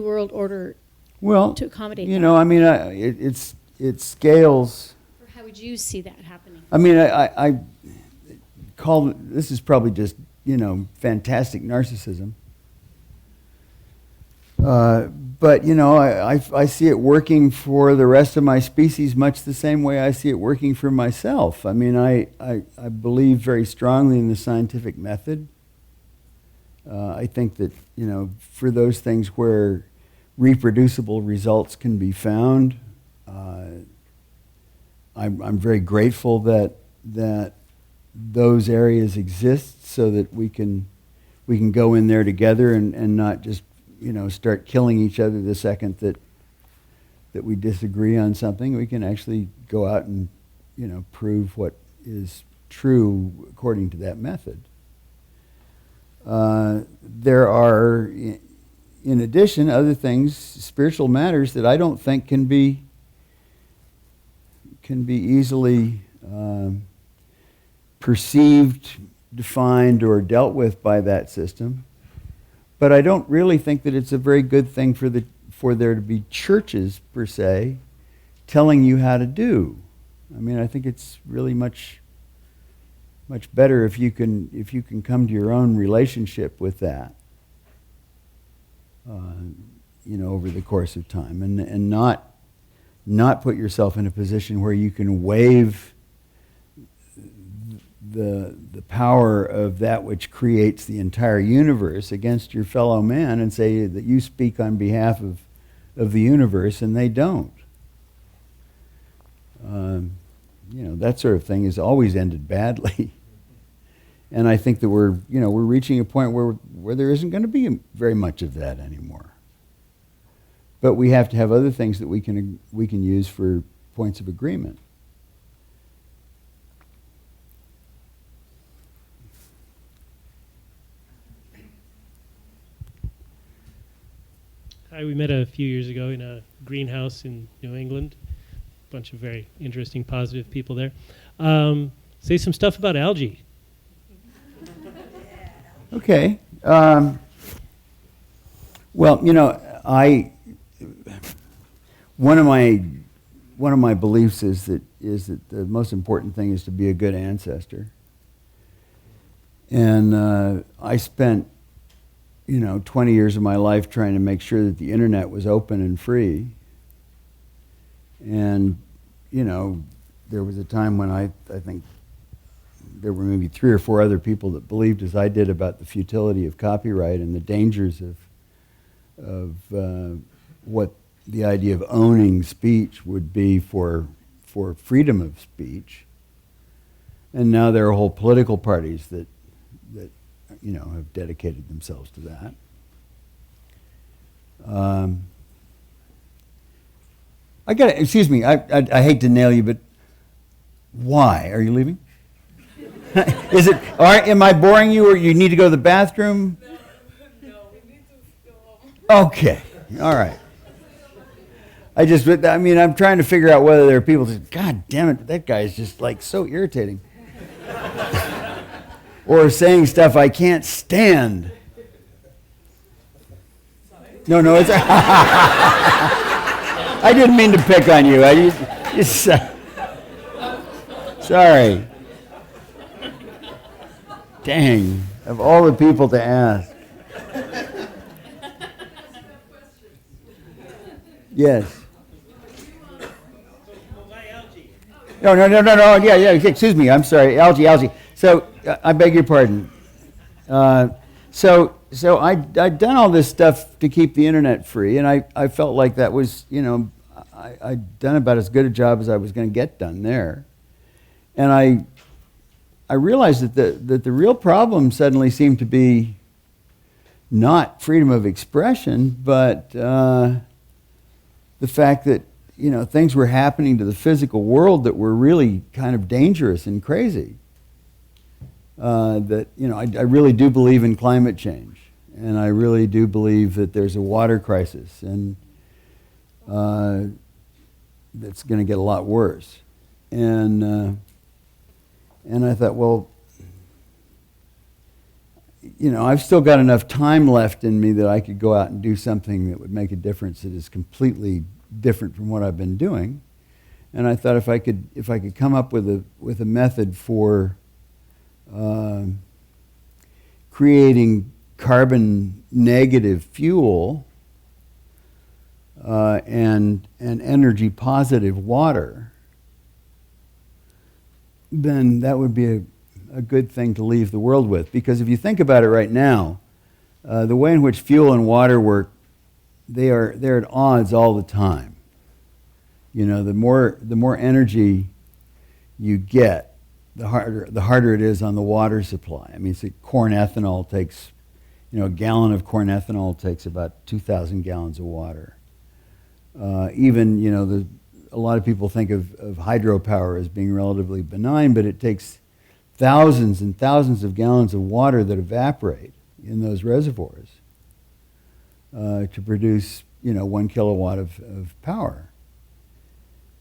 world order to accommodate that? It scales. Or how would you see that happening? I call this is probably just, fantastic narcissism. But I see it working for the rest of my species much the same way I see it working for myself. I believe very strongly in the scientific method. I think that, for those things where reproducible results can be found, I'm very grateful that those areas exist so that we can go in there together and not just start killing each other the second that we disagree on something. We can actually go out and prove what is true according to that method. There are, in addition, other things, spiritual matters that I don't think can be easily perceived, defined, or dealt with by that system. But I don't really think that it's a very good thing for there to be churches, per se, telling you how to do I mean, I think it's really much better if you can come to your own relationship with that, over the course of time, and not put yourself in a position where you can waive the power of that which creates the entire universe against your fellow man and say that you speak on behalf of the universe and they don't. That sort of thing has always ended badly. And I think that we're reaching a point where there isn't going to be very much of that anymore. But we have to have other things that we can use for points of agreement. Hi, we met a few years ago in a greenhouse in New England. A bunch of very interesting, positive people there. Say some stuff about algae. Okay. One of my beliefs is that the most important thing is to be a good ancestor. And I spent 20 years of my life trying to make sure that the internet was open and free. And there was a time when I think there were maybe 3 or 4 other people that believed as I did about the futility of copyright and the dangers of what the idea of owning speech would be for freedom of speech. And now there are whole political parties that have dedicated themselves to that. Excuse me, I hate to nail you, but why? Are you leaving? Is it, all right, am I boring you or you need to go to the bathroom? No, we need to go home. Okay, all right. I'm trying to figure out whether there are people that say, God damn it, that guy is just like so irritating. Or saying stuff I can't stand. No, it's... I didn't mean to pick on you. Sorry. Dang, of all the people to ask. Yes. No, yeah, excuse me, I'm sorry, algae. So, I beg your pardon. So I'd done all this stuff to keep the internet free, and I felt like that was, I'd done about as good a job as I was going to get done there. And I realized that the real problem suddenly seemed to be not freedom of expression, but the fact that things were happening to the physical world that were really kind of dangerous and crazy. I really do believe in climate change, and I really do believe that there's a water crisis, and that's going to get a lot worse. And I thought, well, I've still got enough time left in me that I could go out and do something that would make a difference that is completely different from what I've been doing. And I thought if I could come up with a method for creating carbon negative fuel and energy positive water, then that would be a good thing to leave the world with. Because if you think about it right now, the way in which fuel and water work, they're at odds all the time. The more energy you get, the harder it is on the water supply. I mean, corn ethanol takes, a gallon of corn ethanol takes about 2,000 gallons of water. A lot of people think of hydropower as being relatively benign, but it takes thousands and thousands of gallons of water that evaporate in those reservoirs to produce, 1 kilowatt of power.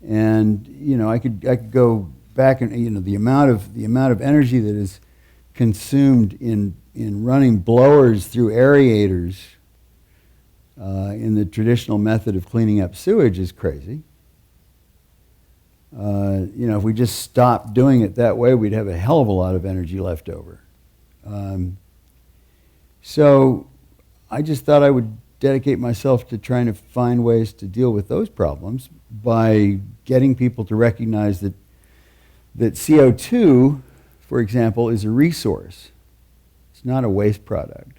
And I could go back and the amount of energy that is consumed in running blowers through aerators in the traditional method of cleaning up sewage is crazy. If we just stopped doing it that way, we'd have a hell of a lot of energy left over. So I just thought I would dedicate myself to trying to find ways to deal with those problems by getting people to recognize that CO2, for example, is a resource. It's not a waste product.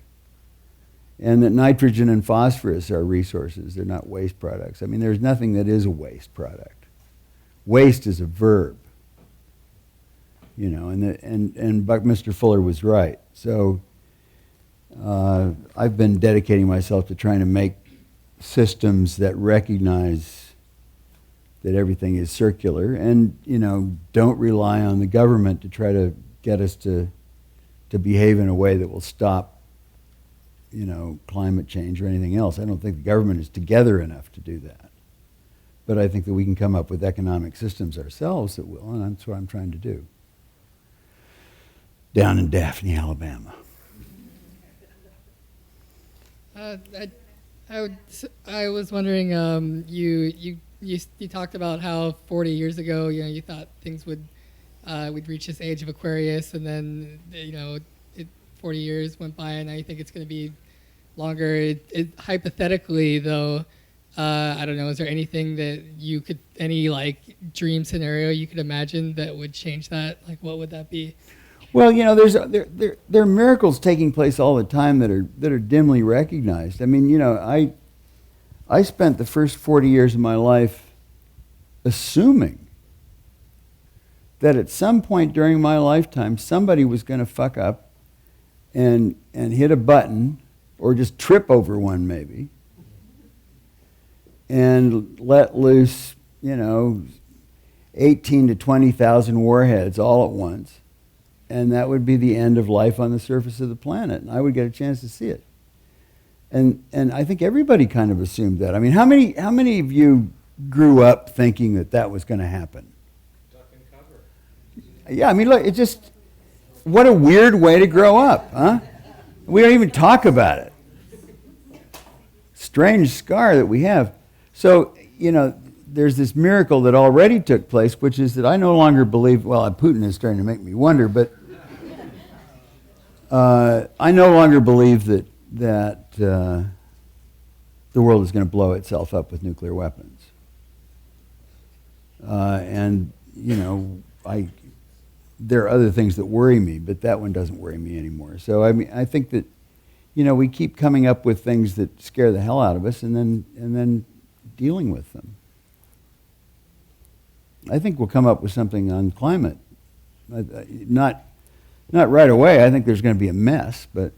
And that nitrogen and phosphorus are resources. They're not waste products. I mean, there's nothing that is a waste product. Waste is a verb. And Buckminster Fuller was right. So I've been dedicating myself to trying to make systems that recognize that everything is circular and, don't rely on the government to try to get us to behave in a way that will stop, climate change or anything else. I don't think the government is together enough to do that. But I think that we can come up with economic systems ourselves that will, and that's what I'm trying to do. Down in Daphne, Alabama. I was wondering, you talked about how 40 years ago, you thought things would we'd reach this age of Aquarius, and then 40 years went by, and now you think it's going to be longer. Hypothetically, though, I don't know. Is there anything that any dream scenario you could imagine that would change that? Like, what would that be? Well, there are miracles taking place all the time that are dimly recognized. I mean, I spent the first 40 years of my life assuming that at some point during my lifetime somebody was going to fuck up and hit a button or just trip over one maybe and let loose, 18 to 20,000 warheads all at once. And that would be the end of life on the surface of the planet, and I would get a chance to see it. And I think everybody kind of assumed that. I mean, how many of you grew up thinking that was going to happen? Duck and cover. Yeah, I mean, look, what a weird way to grow up, huh? We don't even talk about it. Strange scar that we have. So, there's this miracle that already took place, which is that I no longer believe, well, Putin is starting to make me wonder, but I no longer believe that the world is going to blow itself up with nuclear weapons. There are other things that worry me, but that one doesn't worry me anymore. So, I mean, I think that, we keep coming up with things that scare the hell out of us and then dealing with them. I think we'll come up with something on climate. Not right away. I think there's going to be a mess, but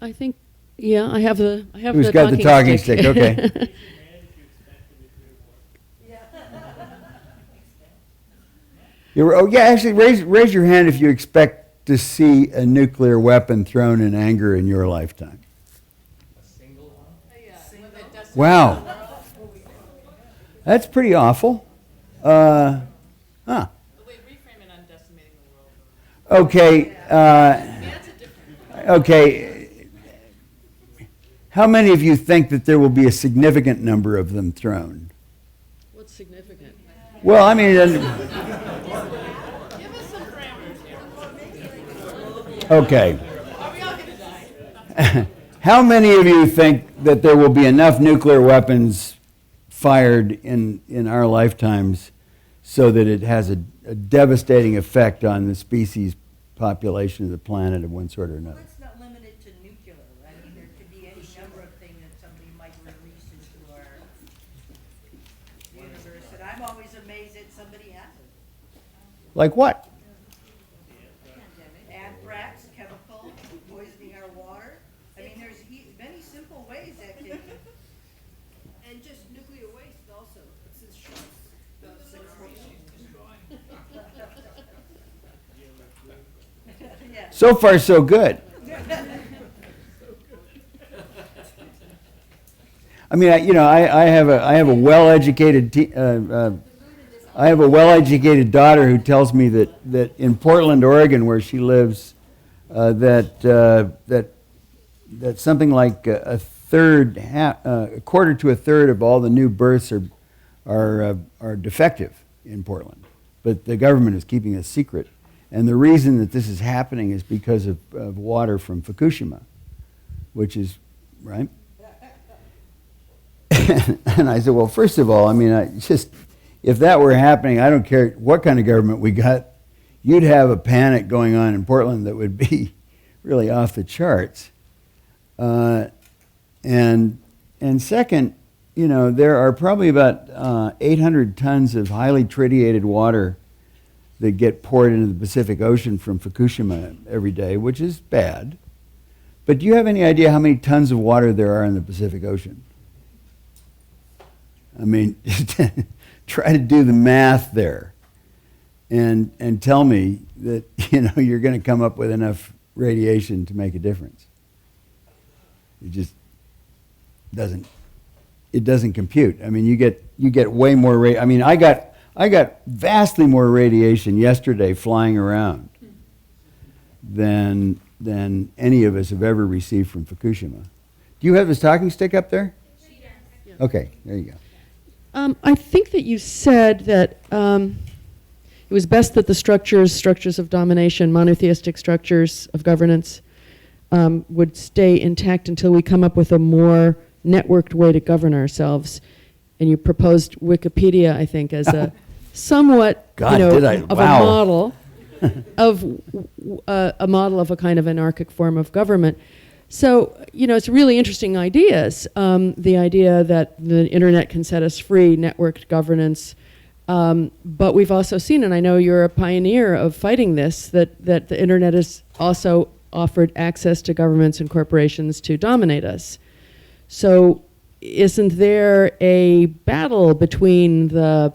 I think, I have the who's got the talking stick? Okay. Actually, raise your hand if you expect to see a nuclear weapon thrown in anger in your lifetime. Wow. That's pretty awful. Wait, reframe it on decimating the world. Okay. Okay. How many of you think that there will be a significant number of them thrown? What's significant? Well, I mean... Give us some parameters here. Okay. Are we all going to die? How many of you think that there will be enough nuclear weapons fired in our lifetimes so that it has a devastating effect on the species population of the planet of one sort or another? Well, it's not limited to nuclear. I mean, there could be any number of things that somebody might release into our universe, and I'm always amazed that somebody hasn't. Like what? Anthrax, chemical, poisoning our water. I mean, there's many simple ways that can... And just nuclear waste also. Since yeah. So far, so good. I mean, I have a well-educated I have a well-educated daughter who tells me that in Portland, Oregon, where she lives, that that something like a quarter to a third of all the new births are defective in Portland, but the government is keeping it secret. And the reason that this is happening is because of water from Fukushima, which is, right? And I said, well, first of all, I mean, if that were happening, I don't care what kind of government we got, you'd have a panic going on in Portland that would be really off the charts. And second, you know, there are probably about 800 tons of highly tritiated water that get poured into the Pacific Ocean from Fukushima every day, which is bad. But do you have any idea how many tons of water there are in the Pacific Ocean? I mean, try to do the math there and tell me that, you know, you're going to come up with enough radiation to make a difference. It just doesn't compute. I mean, you get way more I mean, I got vastly more radiation yesterday flying around than any of us have ever received from Fukushima. Do you have this talking stick up there? Yeah. Okay, there you go. I think that you said that it was best that the structures of domination, monotheistic structures of governance, would stay intact until we come up with a more networked way to govern ourselves. And you proposed Wikipedia, I think, as a somewhat, God, a model a model of a kind of anarchic form of government. So, you know, it's really interesting ideas. The idea that the internet can set us free, networked governance. But we've also seen, and I know you're a pioneer of fighting this, that the internet has also offered access to governments and corporations to dominate us. So isn't there a battle between the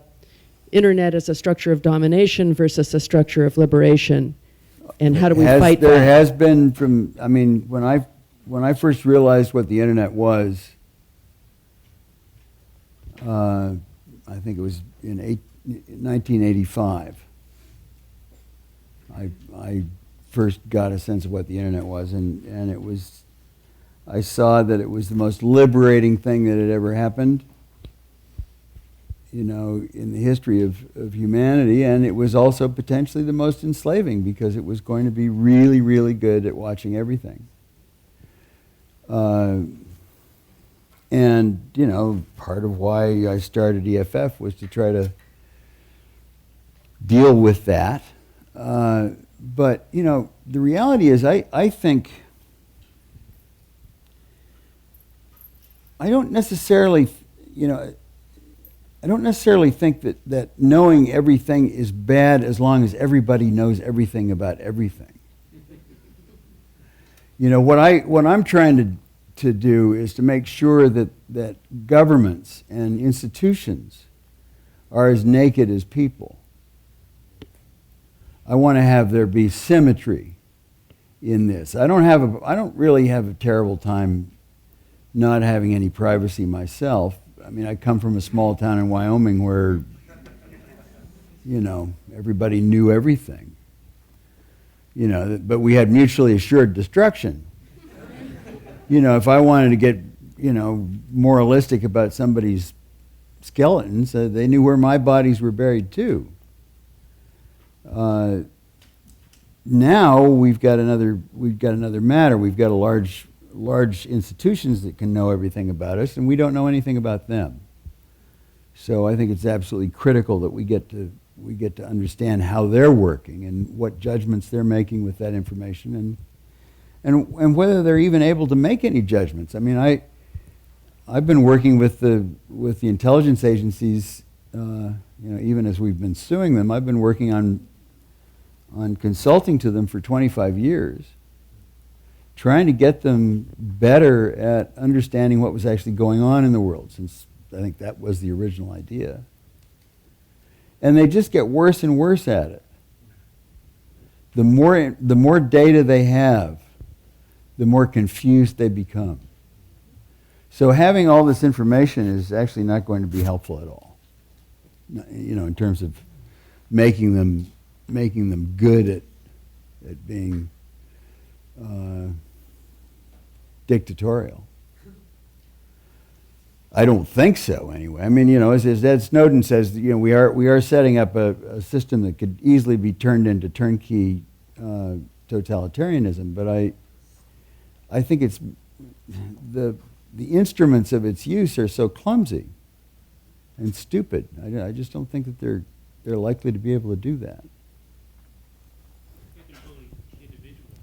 internet as a structure of domination versus a structure of liberation? And how do we fight that? There has been I mean, when I first realized what the internet was, I think it was in 1985. I first got a sense of what the internet was, and it was, I saw that it was the most liberating thing that had ever happened, you know, in the history of humanity, and it was also potentially the most enslaving because it was going to be really, really good at watching everything. And, you know, part of why I started EFF was to try to deal with that. But, you know, the reality is I think, I don't necessarily think that knowing everything is bad as long as everybody knows everything about everything. You know, what I'm trying to do is to make sure that governments and institutions are as naked as people. I want to have there be symmetry in this. I don't really have a terrible time not having any privacy myself. I mean, I come from a small town in Wyoming where, you know, everybody knew everything. You know, but we had mutually assured destruction. You know, if I wanted to get, you know, moralistic about somebody's skeletons, they knew where my bodies were buried too. Now we've got another matter. We've got large institutions that can know everything about us, and we don't know anything about them. So I think it's absolutely critical that we get to understand how they're working and what judgments they're making with that information, and whether they're even able to make any judgments. I mean, I've been working with the intelligence agencies, you know, even as we've been suing them. I've been working on consulting to them for 25 years, trying to get them better at understanding what was actually going on in the world, since I think that was the original idea. And they just get worse and worse at it. The more data they have, the more confused they become. So having all this information is actually not going to be helpful at all. You know, in terms of making them good at being dictatorial. I don't think so, anyway. I mean, you know, as Ed Snowden says, you know, we are setting up a system that could easily be turned into turnkey totalitarianism. But I think it's the instruments of its use are so clumsy and stupid. I just don't think that they're likely to be able to do that. They can bully individuals.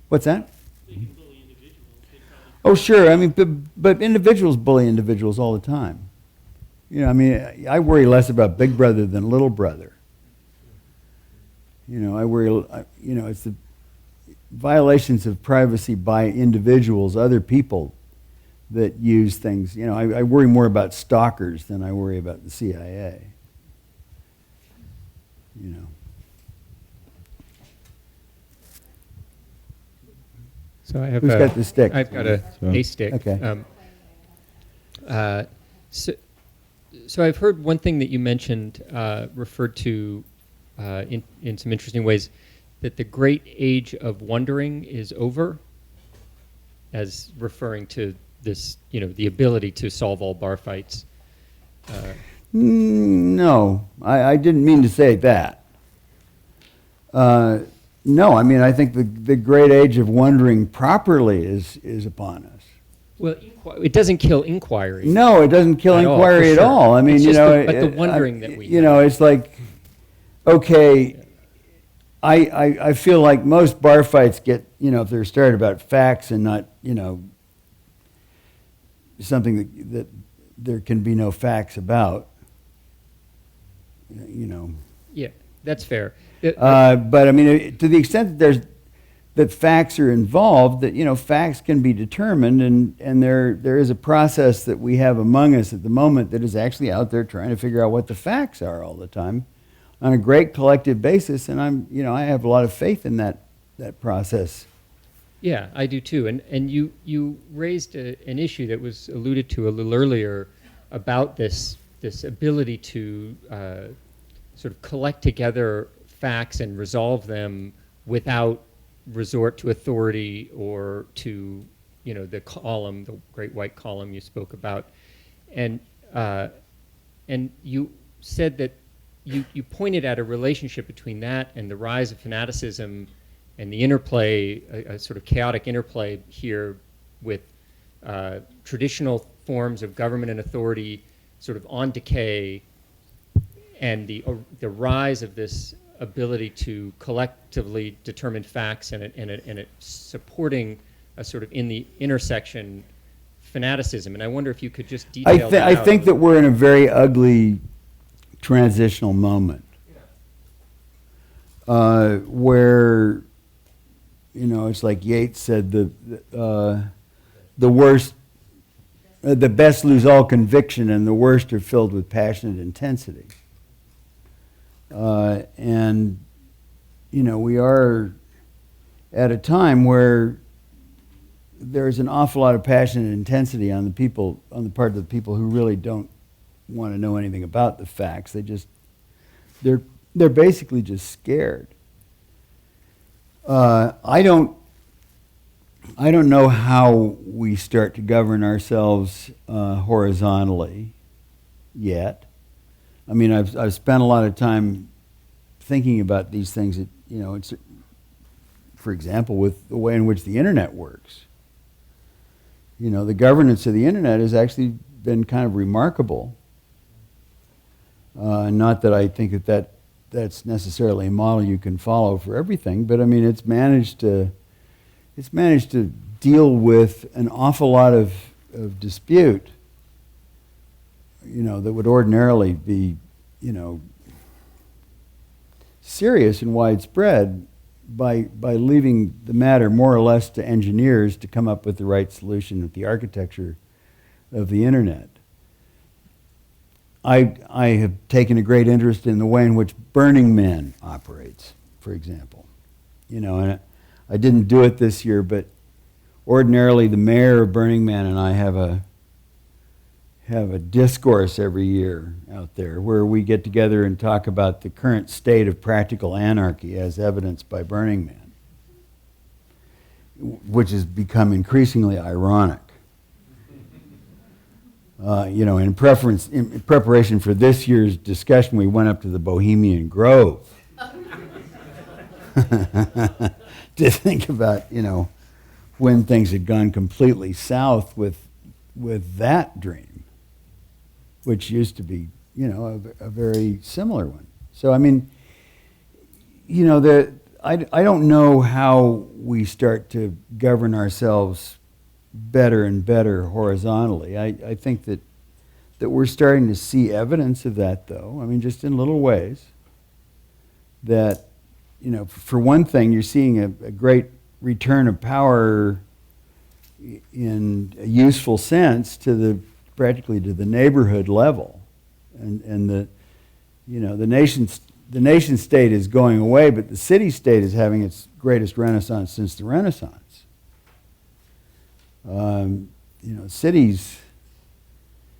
What's that? They can bully individuals. They probably Oh, sure. I mean, but individuals bully individuals all the time. You know, I mean, I worry less about Big Brother than Little Brother. You know, I worry, you know, it's the violations of privacy by individuals, other people, that use things. You know, I worry more about stalkers than I worry about the CIA. You know. So I have Who's got the stick? I've got a stick. Okay. So I've heard one thing that you mentioned referred to in some interesting ways, that the great age of wondering is over, as referring to this, you know, the ability to solve all bar fights. No, I didn't mean to say that. No, I mean, I think the great age of wondering properly is upon us. Well, it doesn't kill inquiry. No, it doesn't kill at all, inquiry for at sure. all. I mean, It's you just know, but the wondering that we you know, it's like, okay, I feel like most bar fights get, you know, if they're started about facts and not, you know, something that there can be no facts about, you know. Yeah, that's fair. But I mean, to the extent that that facts are involved, that, you know, facts can be determined, and there is a process that we have among us at the moment that is actually out there trying to figure out what the facts are all the time on a great collective basis, and I have a lot of faith in that process. Yeah, I do too. And you raised an issue that was alluded to a little earlier about this ability to sort of collect together facts and resolve them without resort to authority or to, you know, the column, the great white column you spoke about. And you said that you pointed at a relationship between that and the rise of fanaticism and the interplay, a sort of chaotic interplay here with traditional forms of government and authority sort of on decay, and the rise of this ability to collectively determine facts, and it supporting a sort of in the intersection fanaticism. And I wonder if you could just detail that out. I think that we're in a very ugly transitional moment where, you know, it's like Yeats said, the worst, the best lose all conviction, and the worst are filled with passionate intensity. And, you know, we are at a time where there's an awful lot of passion and intensity on the part of the people who really don't want to know anything about the facts. They're basically just scared. I don't know how we start to govern ourselves horizontally yet. I mean, I've spent a lot of time thinking about these things. That, you know, it's, for example, with the way in which the internet works. You know, the governance of the internet has actually been kind of remarkable. Not that I think that's necessarily a model you can follow for everything, but I mean, it's managed to deal with an awful lot of dispute, you know, that would ordinarily be, you know, serious and widespread by leaving the matter more or less to engineers to come up with the right solution with the architecture of the internet. I have taken a great interest in the way in which Burning Man operates, for example. You know, and I didn't do it this year, but ordinarily the mayor of Burning Man and I have a discourse every year out there where we get together and talk about the current state of practical anarchy as evidenced by Burning Man. which has become increasingly ironic. In preparation for this year's discussion, we went up to the Bohemian Grove to think about, when things had gone completely south with that dream, which used to be, a very similar one. So, I mean, I don't know how we start to govern ourselves better and better horizontally. I think that we're starting to see evidence of that, though. I mean, just in little ways. That, for one thing, you're seeing a great return of power in a useful sense practically to the neighborhood level, and the nation state is going away, but the city state is having its greatest renaissance since the Renaissance.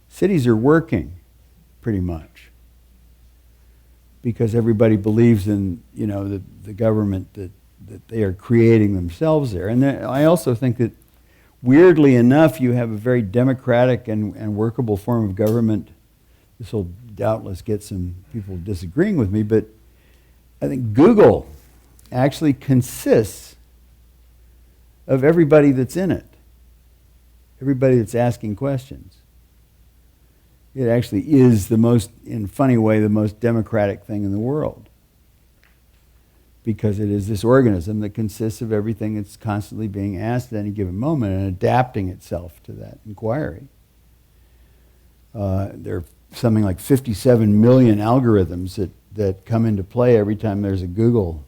Cities are working pretty much because everybody believes in the government that they are creating themselves there. And I also think that, weirdly enough, you have a very democratic and workable form of government. This will doubtless get some people disagreeing with me, but I think Google actually consists of everybody that's in it, everybody that's asking questions. It actually is in a funny way, the most democratic thing in the world, because it is this organism that consists of everything that's constantly being asked at any given moment and adapting itself to that inquiry. There are something like 57 million algorithms that come into play every time there's a Google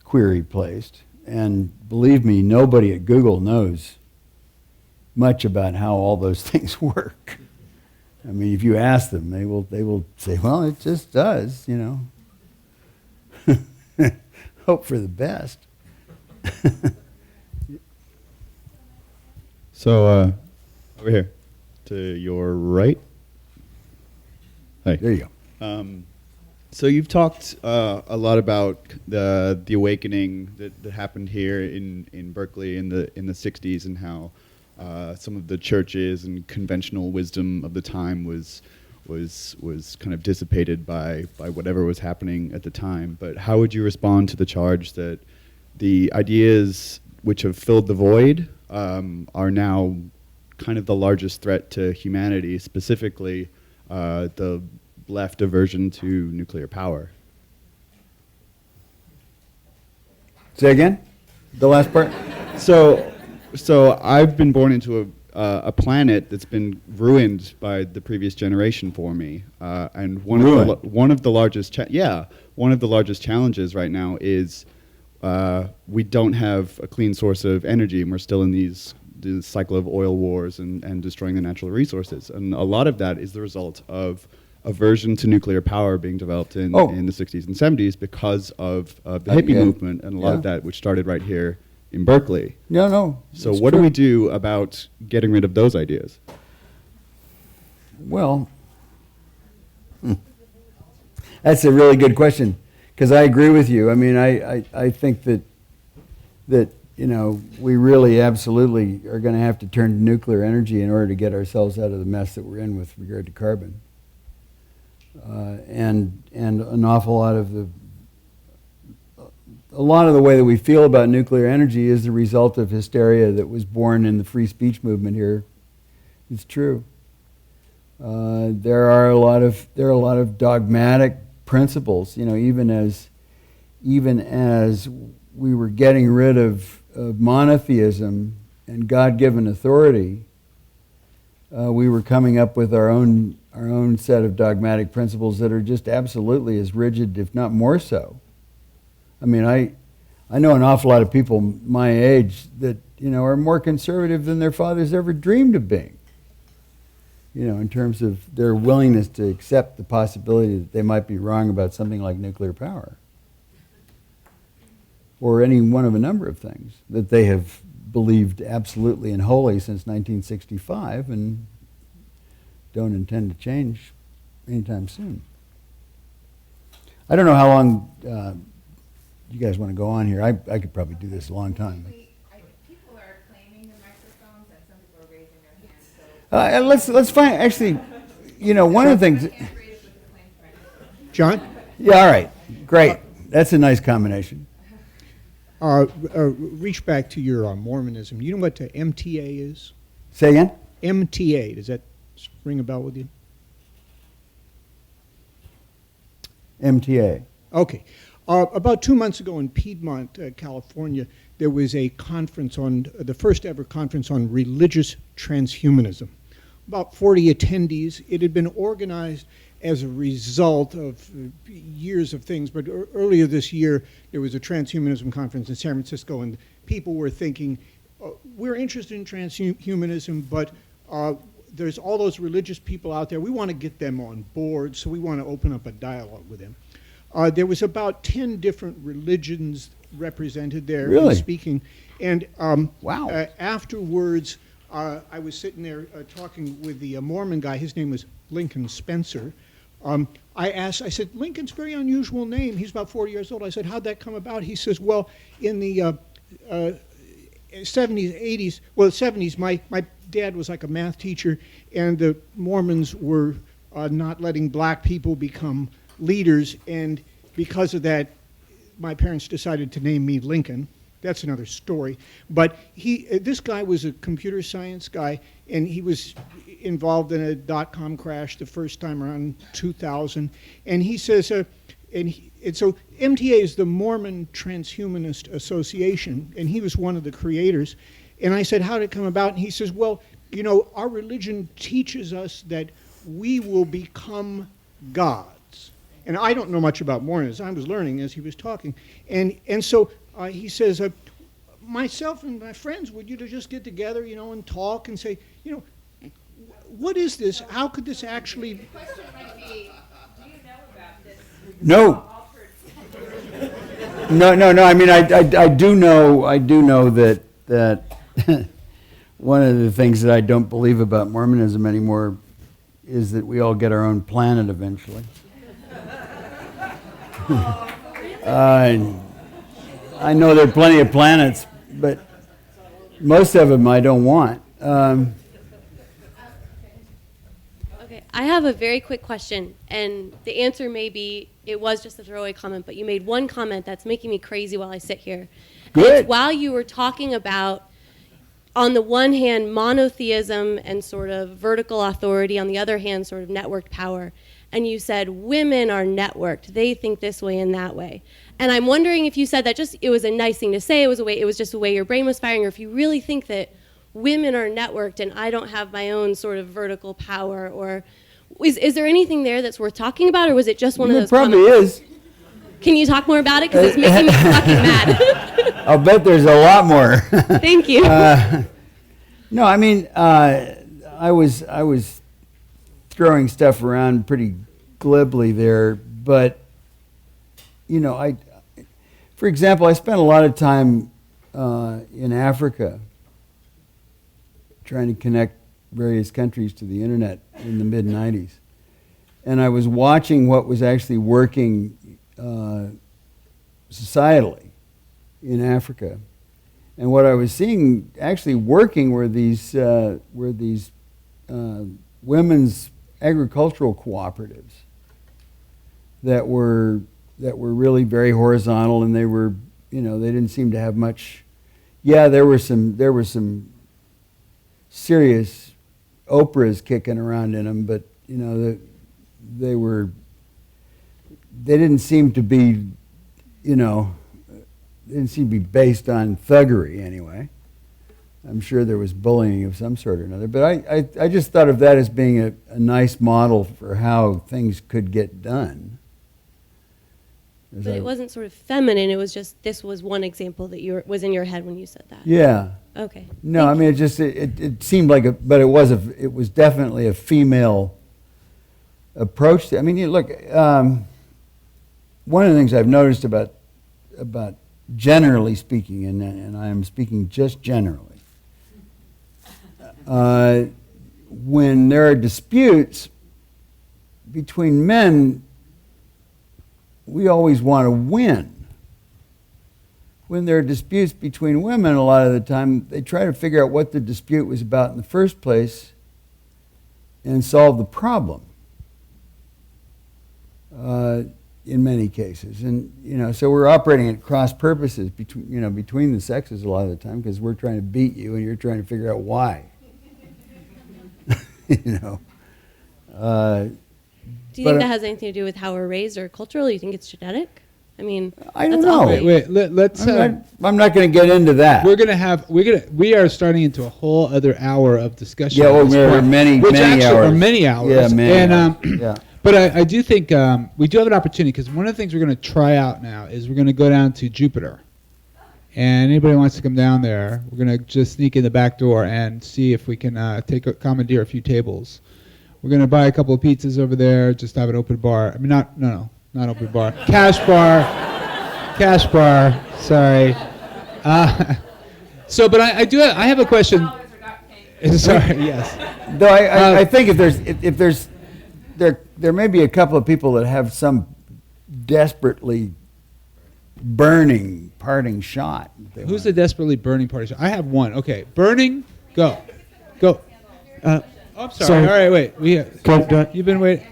query placed. And believe me, nobody at Google knows much about how all those things work. I mean, if you ask them, they will say, well, it just does, Hope for the best. So, over here, to your right. Hi. There you go. So you've talked a lot about the awakening that happened here in Berkeley in the 60s, and how some of the churches and conventional wisdom of the time was kind of dissipated by whatever was happening at the time. But how would you respond to the charge that the ideas which have filled the void are now kind of the largest threat to humanity, specifically the left aversion to nuclear power? Say again? The last part? So I've been born into a planet that's been ruined by the previous generation for me, and one of the largest challenges right now is we don't have a clean source of energy, and we're still in this cycle of oil wars and destroying the natural resources, and a lot of that is the result of aversion to nuclear power being developed in the 60s and 70s because of the hippie movement, and a lot of that which started right here in Berkeley. No. So what do we do about getting rid of those ideas? Well, that's a really good question, because I agree with you. I mean, I think that we really absolutely are going to have to turn to nuclear energy in order to get ourselves out of the mess that we're in with regard to carbon. And an awful lot of the way that we feel about nuclear energy is the result of hysteria that was born in the free speech movement here. It's true. There are a lot of dogmatic principles. Even as we were getting rid of monotheism and God-given authority, we were coming up with our own set of dogmatic principles that are just absolutely as rigid, if not more so. I mean, I know an awful lot of people my age that are more conservative than their fathers ever dreamed of being. In terms of their willingness to accept the possibility that they might be wrong about something like nuclear power, or any one of a number of things that they have believed absolutely and wholly since 1965 and don't intend to change anytime soon. I don't know how long you guys want to go on here. I could probably do this a long time. Let's find, actually, one of the things. John? Yeah, all right. Great. That's a nice combination. Reach back to your Mormonism. You know what MTA is? Say again? MTA. Does that ring a bell with you? MTA. Okay. About 2 months ago in Piedmont, California, there was a conference the first ever conference on religious transhumanism. About 40 attendees. It had been organized as a result of years of things, but earlier this year, there was a transhumanism conference in San Francisco, and people were thinking, we're interested in transhumanism, but there's all those religious people out there. We want to get them on board, so we want to open up a dialogue with them. There was about 10 different religions represented there. Really? Speaking. And wow. Afterwards, I was sitting there talking with the Mormon guy. His name was Lincoln Spencer. I said, Lincoln's a very unusual name. He's about 40 years old. I said, how'd that come about? He says, well, in the 70s, 80s, my dad was like a math teacher, and the Mormons were not letting black people become leaders, and because of that, my parents decided to name me Lincoln. That's another story. But this guy was a computer science guy, and he was involved in a dot-com crash the first time around 2000. And he says, so MTA is the Mormon Transhumanist Association, and he was one of the creators. And I said, how did it come about? And he says, well, our religion teaches us that we will become gods. And I don't know much about Mormonism. I was learning as he was talking. And so he says, myself and my friends, would you just get together, and talk and say, what is this? How could this actually... The question might be, do you know about this? No. No. I mean, I do know that one of the things that I don't believe about Mormonism anymore is that we all get our own planet eventually. I know there are plenty of planets, but most of them I don't want. Okay, I have a very quick question, and the answer may be it was just a throwaway comment, but you made one comment that's making me crazy while I sit here. Good. While you were talking about, on the one hand, monotheism and sort of vertical authority, on the other hand, sort of networked power, and you said women are networked. They think this way and that way. And I'm wondering if you said that it was a nice thing to say, it was just the way your brain was firing, or if you really think that women are networked and I don't have my own sort of vertical power, or is there anything there that's worth talking about, or was it just one of those comments? There probably is. Can you talk more about it? Because it's making me fucking mad. I'll bet there's a lot more. Thank you. No, I mean, I was throwing stuff around pretty glibly there, but for example, I spent a lot of time in Africa trying to connect various countries to the internet in the mid-90s, and I was watching what was actually working societally in Africa, and what I was seeing actually working were these women's agricultural cooperatives that were really very horizontal, and they were, they didn't seem to have much. Yeah, there were some serious Oprahs kicking around in them, but they didn't seem to be, based on thuggery anyway. I'm sure there was bullying of some sort or another, but I just thought of that as being a nice model for how things could get done. But it wasn't sort of feminine. It was just, this was one example that was in your head when you said that. Yeah. Okay. No, I mean, it seemed like but it was definitely a female approach to, I mean, look, one of the things I've noticed about generally speaking, and I am speaking just generally, when there are disputes between men, we always want to win. When there are disputes between women, a lot of the time, they try to figure out what the dispute was about in the first place and solve the problem in many cases. And, so we're operating at cross purposes between the sexes a lot of the time, because we're trying to beat you and you're trying to figure out why. Do you think that has anything to do with how we're raised or cultural? Do you think it's genetic? I mean, I don't know. Let's. I'm not going to get into that. We are starting into a whole other hour of discussion. Yeah, many hours. Many hours. Yeah, many hours. Yeah. But I do think we do have an opportunity, because one of the things we're going to try out now is we're going to go down to Jupiter. And anybody who wants to come down there, we're going to just sneak in the back door and see if we can commandeer a few tables. We're going to buy a couple of pizzas over there, just have an open bar. I mean, not open bar. Cash bar. Sorry. But I have a question. Sorry. Yes. Though I think if there's there may be a couple of people that have some desperately burning parting shot. Who's the desperately burning parting shot? I have one. Okay, burning. Go. I'm sorry. All right, wait. You've been waiting.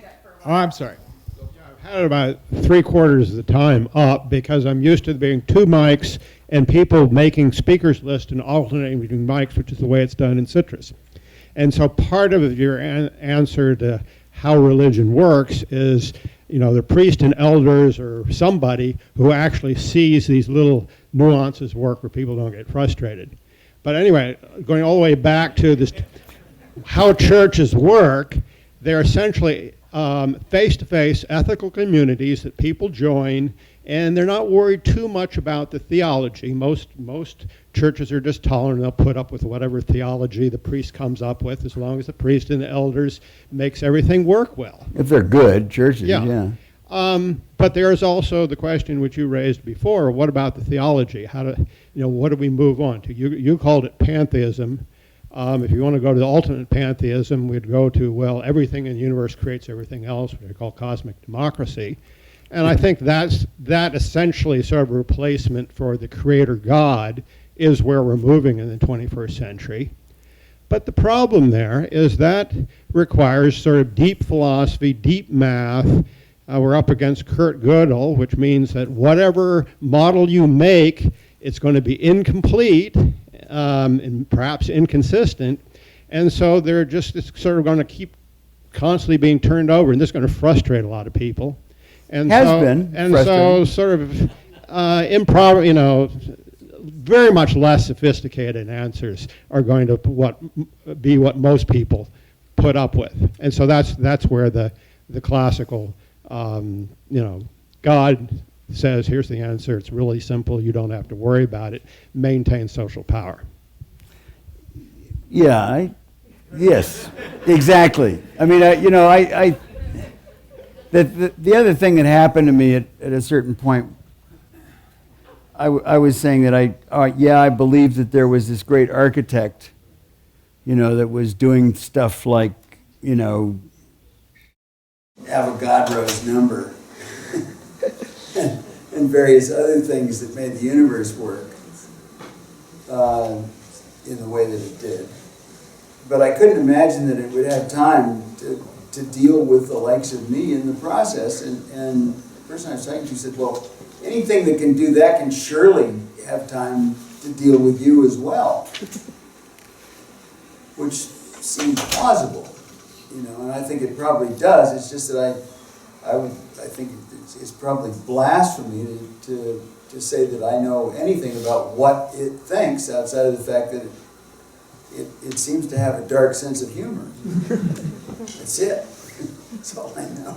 Oh, I'm sorry. I've had about 3/4 of the time up, because I'm used to there being 2 mics and people making speakers list and alternating between mics, which is the way it's done in Citrus. And so part of your answer to how religion works is, the priest and elders or somebody who actually sees these little nuances work where people don't get frustrated. But anyway, going all the way back to this, how churches work, they're essentially face-to-face ethical communities that people join, and they're not worried too much about the theology. Most churches are just tolerant. They'll put up with whatever theology the priest comes up with, as long as the priest and the elders makes everything work well. If they're good churches, yeah. But there's also the question which you raised before: what about the theology? What do we move on to? You called it pantheism. If you want to go to the ultimate pantheism, we'd go to, everything in the universe creates everything else, which we call cosmic democracy. And I think that essentially sort of replacement for the creator God is where we're moving in the 21st century. But the problem there is that requires sort of deep philosophy, deep math. We're up against Kurt Gödel, which means that whatever model you make, it's going to be incomplete and perhaps inconsistent. And so they're just sort of going to keep constantly being turned over, and this is going to frustrate a lot of people. And so sort of improv, very much less sophisticated answers are going to be what most people put up with. And so that's where the classical, God says, here's the answer, it's really simple, you don't have to worry about it, maintain social power. Yeah, yes, exactly. I mean, the other thing that happened to me at a certain point, I was saying that I believed that there was this great architect, that was doing stuff like, Avogadro's number and various other things that made the universe work in the way that it did. But I couldn't imagine that it would have time to deal with the likes of me in the process. And the person I was talking to said, well, anything that can do that can surely have time to deal with you as well, which seems plausible, and I think it probably does. It's just that I think it's probably blasphemy to say that I know anything about what it thinks outside of the fact that it seems to have a dark sense of humor. That's it. That's all I know.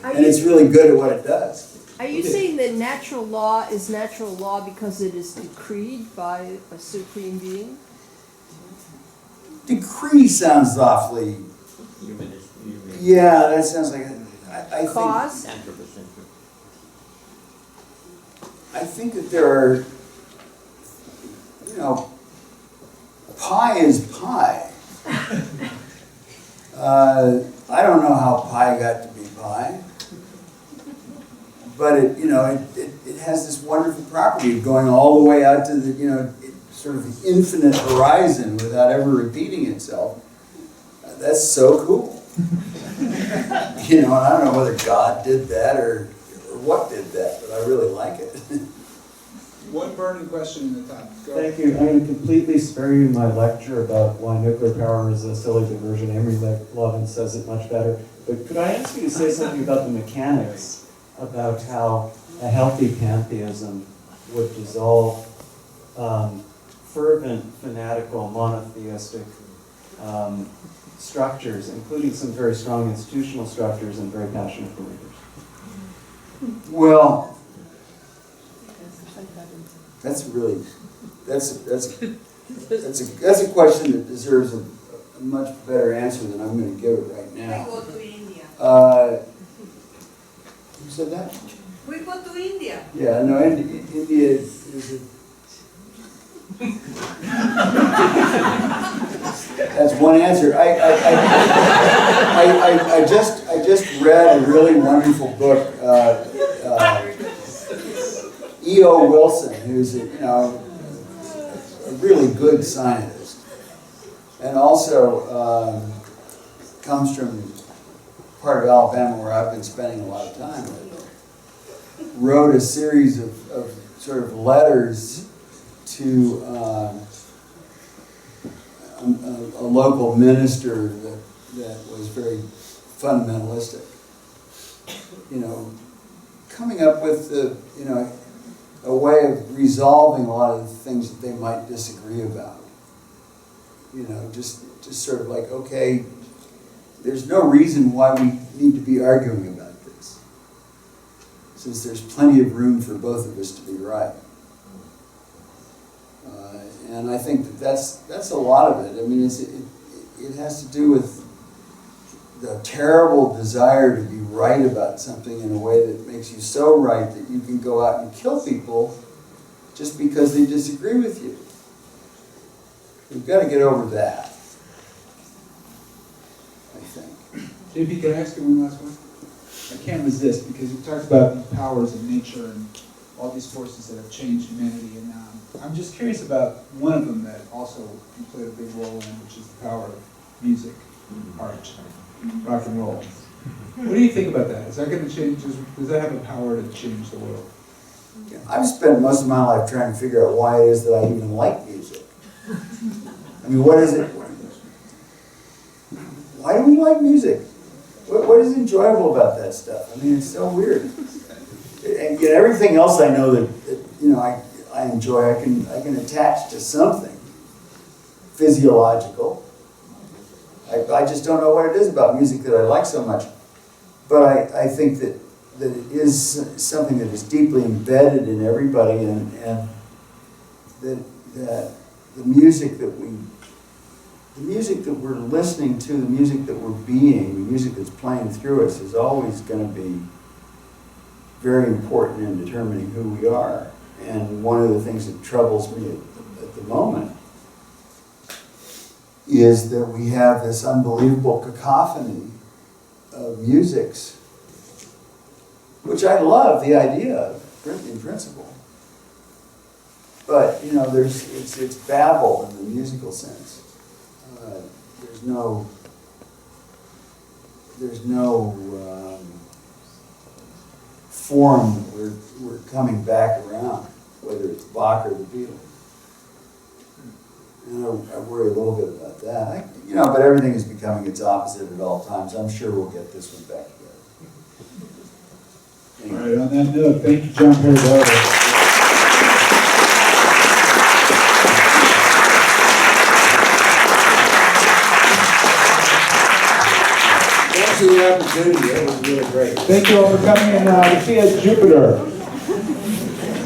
And it's really good at what it does. Are you saying that natural law is natural law because it is decreed by a supreme being? Decree sounds awfully... Humanist. Yeah, that sounds like... Cause? I think that there are... Pie is pie. I don't know how pie got to be pie. But it has this wonderful property of going all the way out to the sort of the infinite horizon without ever repeating itself. That's so cool. You know, and I don't know whether God did that or what did that, but I really like it. One burning question in the top. Go Thank you. I'm going to completely spare you my lecture about why nuclear power is a silly diversion. Amory Lovin says it much better. But could I ask you to say something about the mechanics, about how a healthy pantheism would dissolve fervent, fanatical, monotheistic structures, including some very strong institutional structures and very passionate believers? Well, that's a question that deserves a much better answer than I'm going to give it right now. We go to India. Who said that? We go to India. Yeah, no, India is a... That's one answer. I just read a really wonderful book. E.O. Wilson, who's a really good scientist, and also comes from part of Alabama where I've been spending a lot of time with, wrote a series of sort of letters to a local minister that was very fundamentalistic. You know, coming up with a way of resolving a lot of the things that they might disagree about. You know, just sort of like, okay, there's no reason why we need to be arguing about this, since there's plenty of room for both of us to be right. And I think that's a lot of it. I mean, it has to do with the terrible desire to be right about something in a way that makes you so right that you can go out and kill people just because they disagree with you. We've got to get over that, I think. JP, can I ask you one last one? I can't resist, because you talked about the powers of nature and all these forces that have changed humanity, and I'm just curious about one of them that also you played a big role in, which is the power of music, art, rock and roll. What do you think about that? Is that going to change? Does that have the power to change the world? I've spent most of my life trying to figure out why it is that I even like music. I mean, what is it? Why do we like music? What is enjoyable about that stuff? I mean, it's so weird. And yet everything else I know that I enjoy, I can attach to something physiological. I just don't know what it is about music that I like so much. But I think that it is something that is deeply embedded in everybody, and that the music that we're listening to, the music that we're being, the music that's playing through us is always going to be very important in determining who we are. And one of the things that troubles me at the moment is that we have this unbelievable cacophony of musics, which I love the idea of in principle. But, you know, it's babble in the musical sense. There's no form that we're coming back around, whether it's Bach or the Beatles. And I worry a little bit about that. But everything is becoming its opposite at all times. I'm sure we'll get this one back together. All right, on that note, thank you, John Perry. Thanks for the opportunity. That was really great. Thank you all for coming, and we'll see you at Jupiter.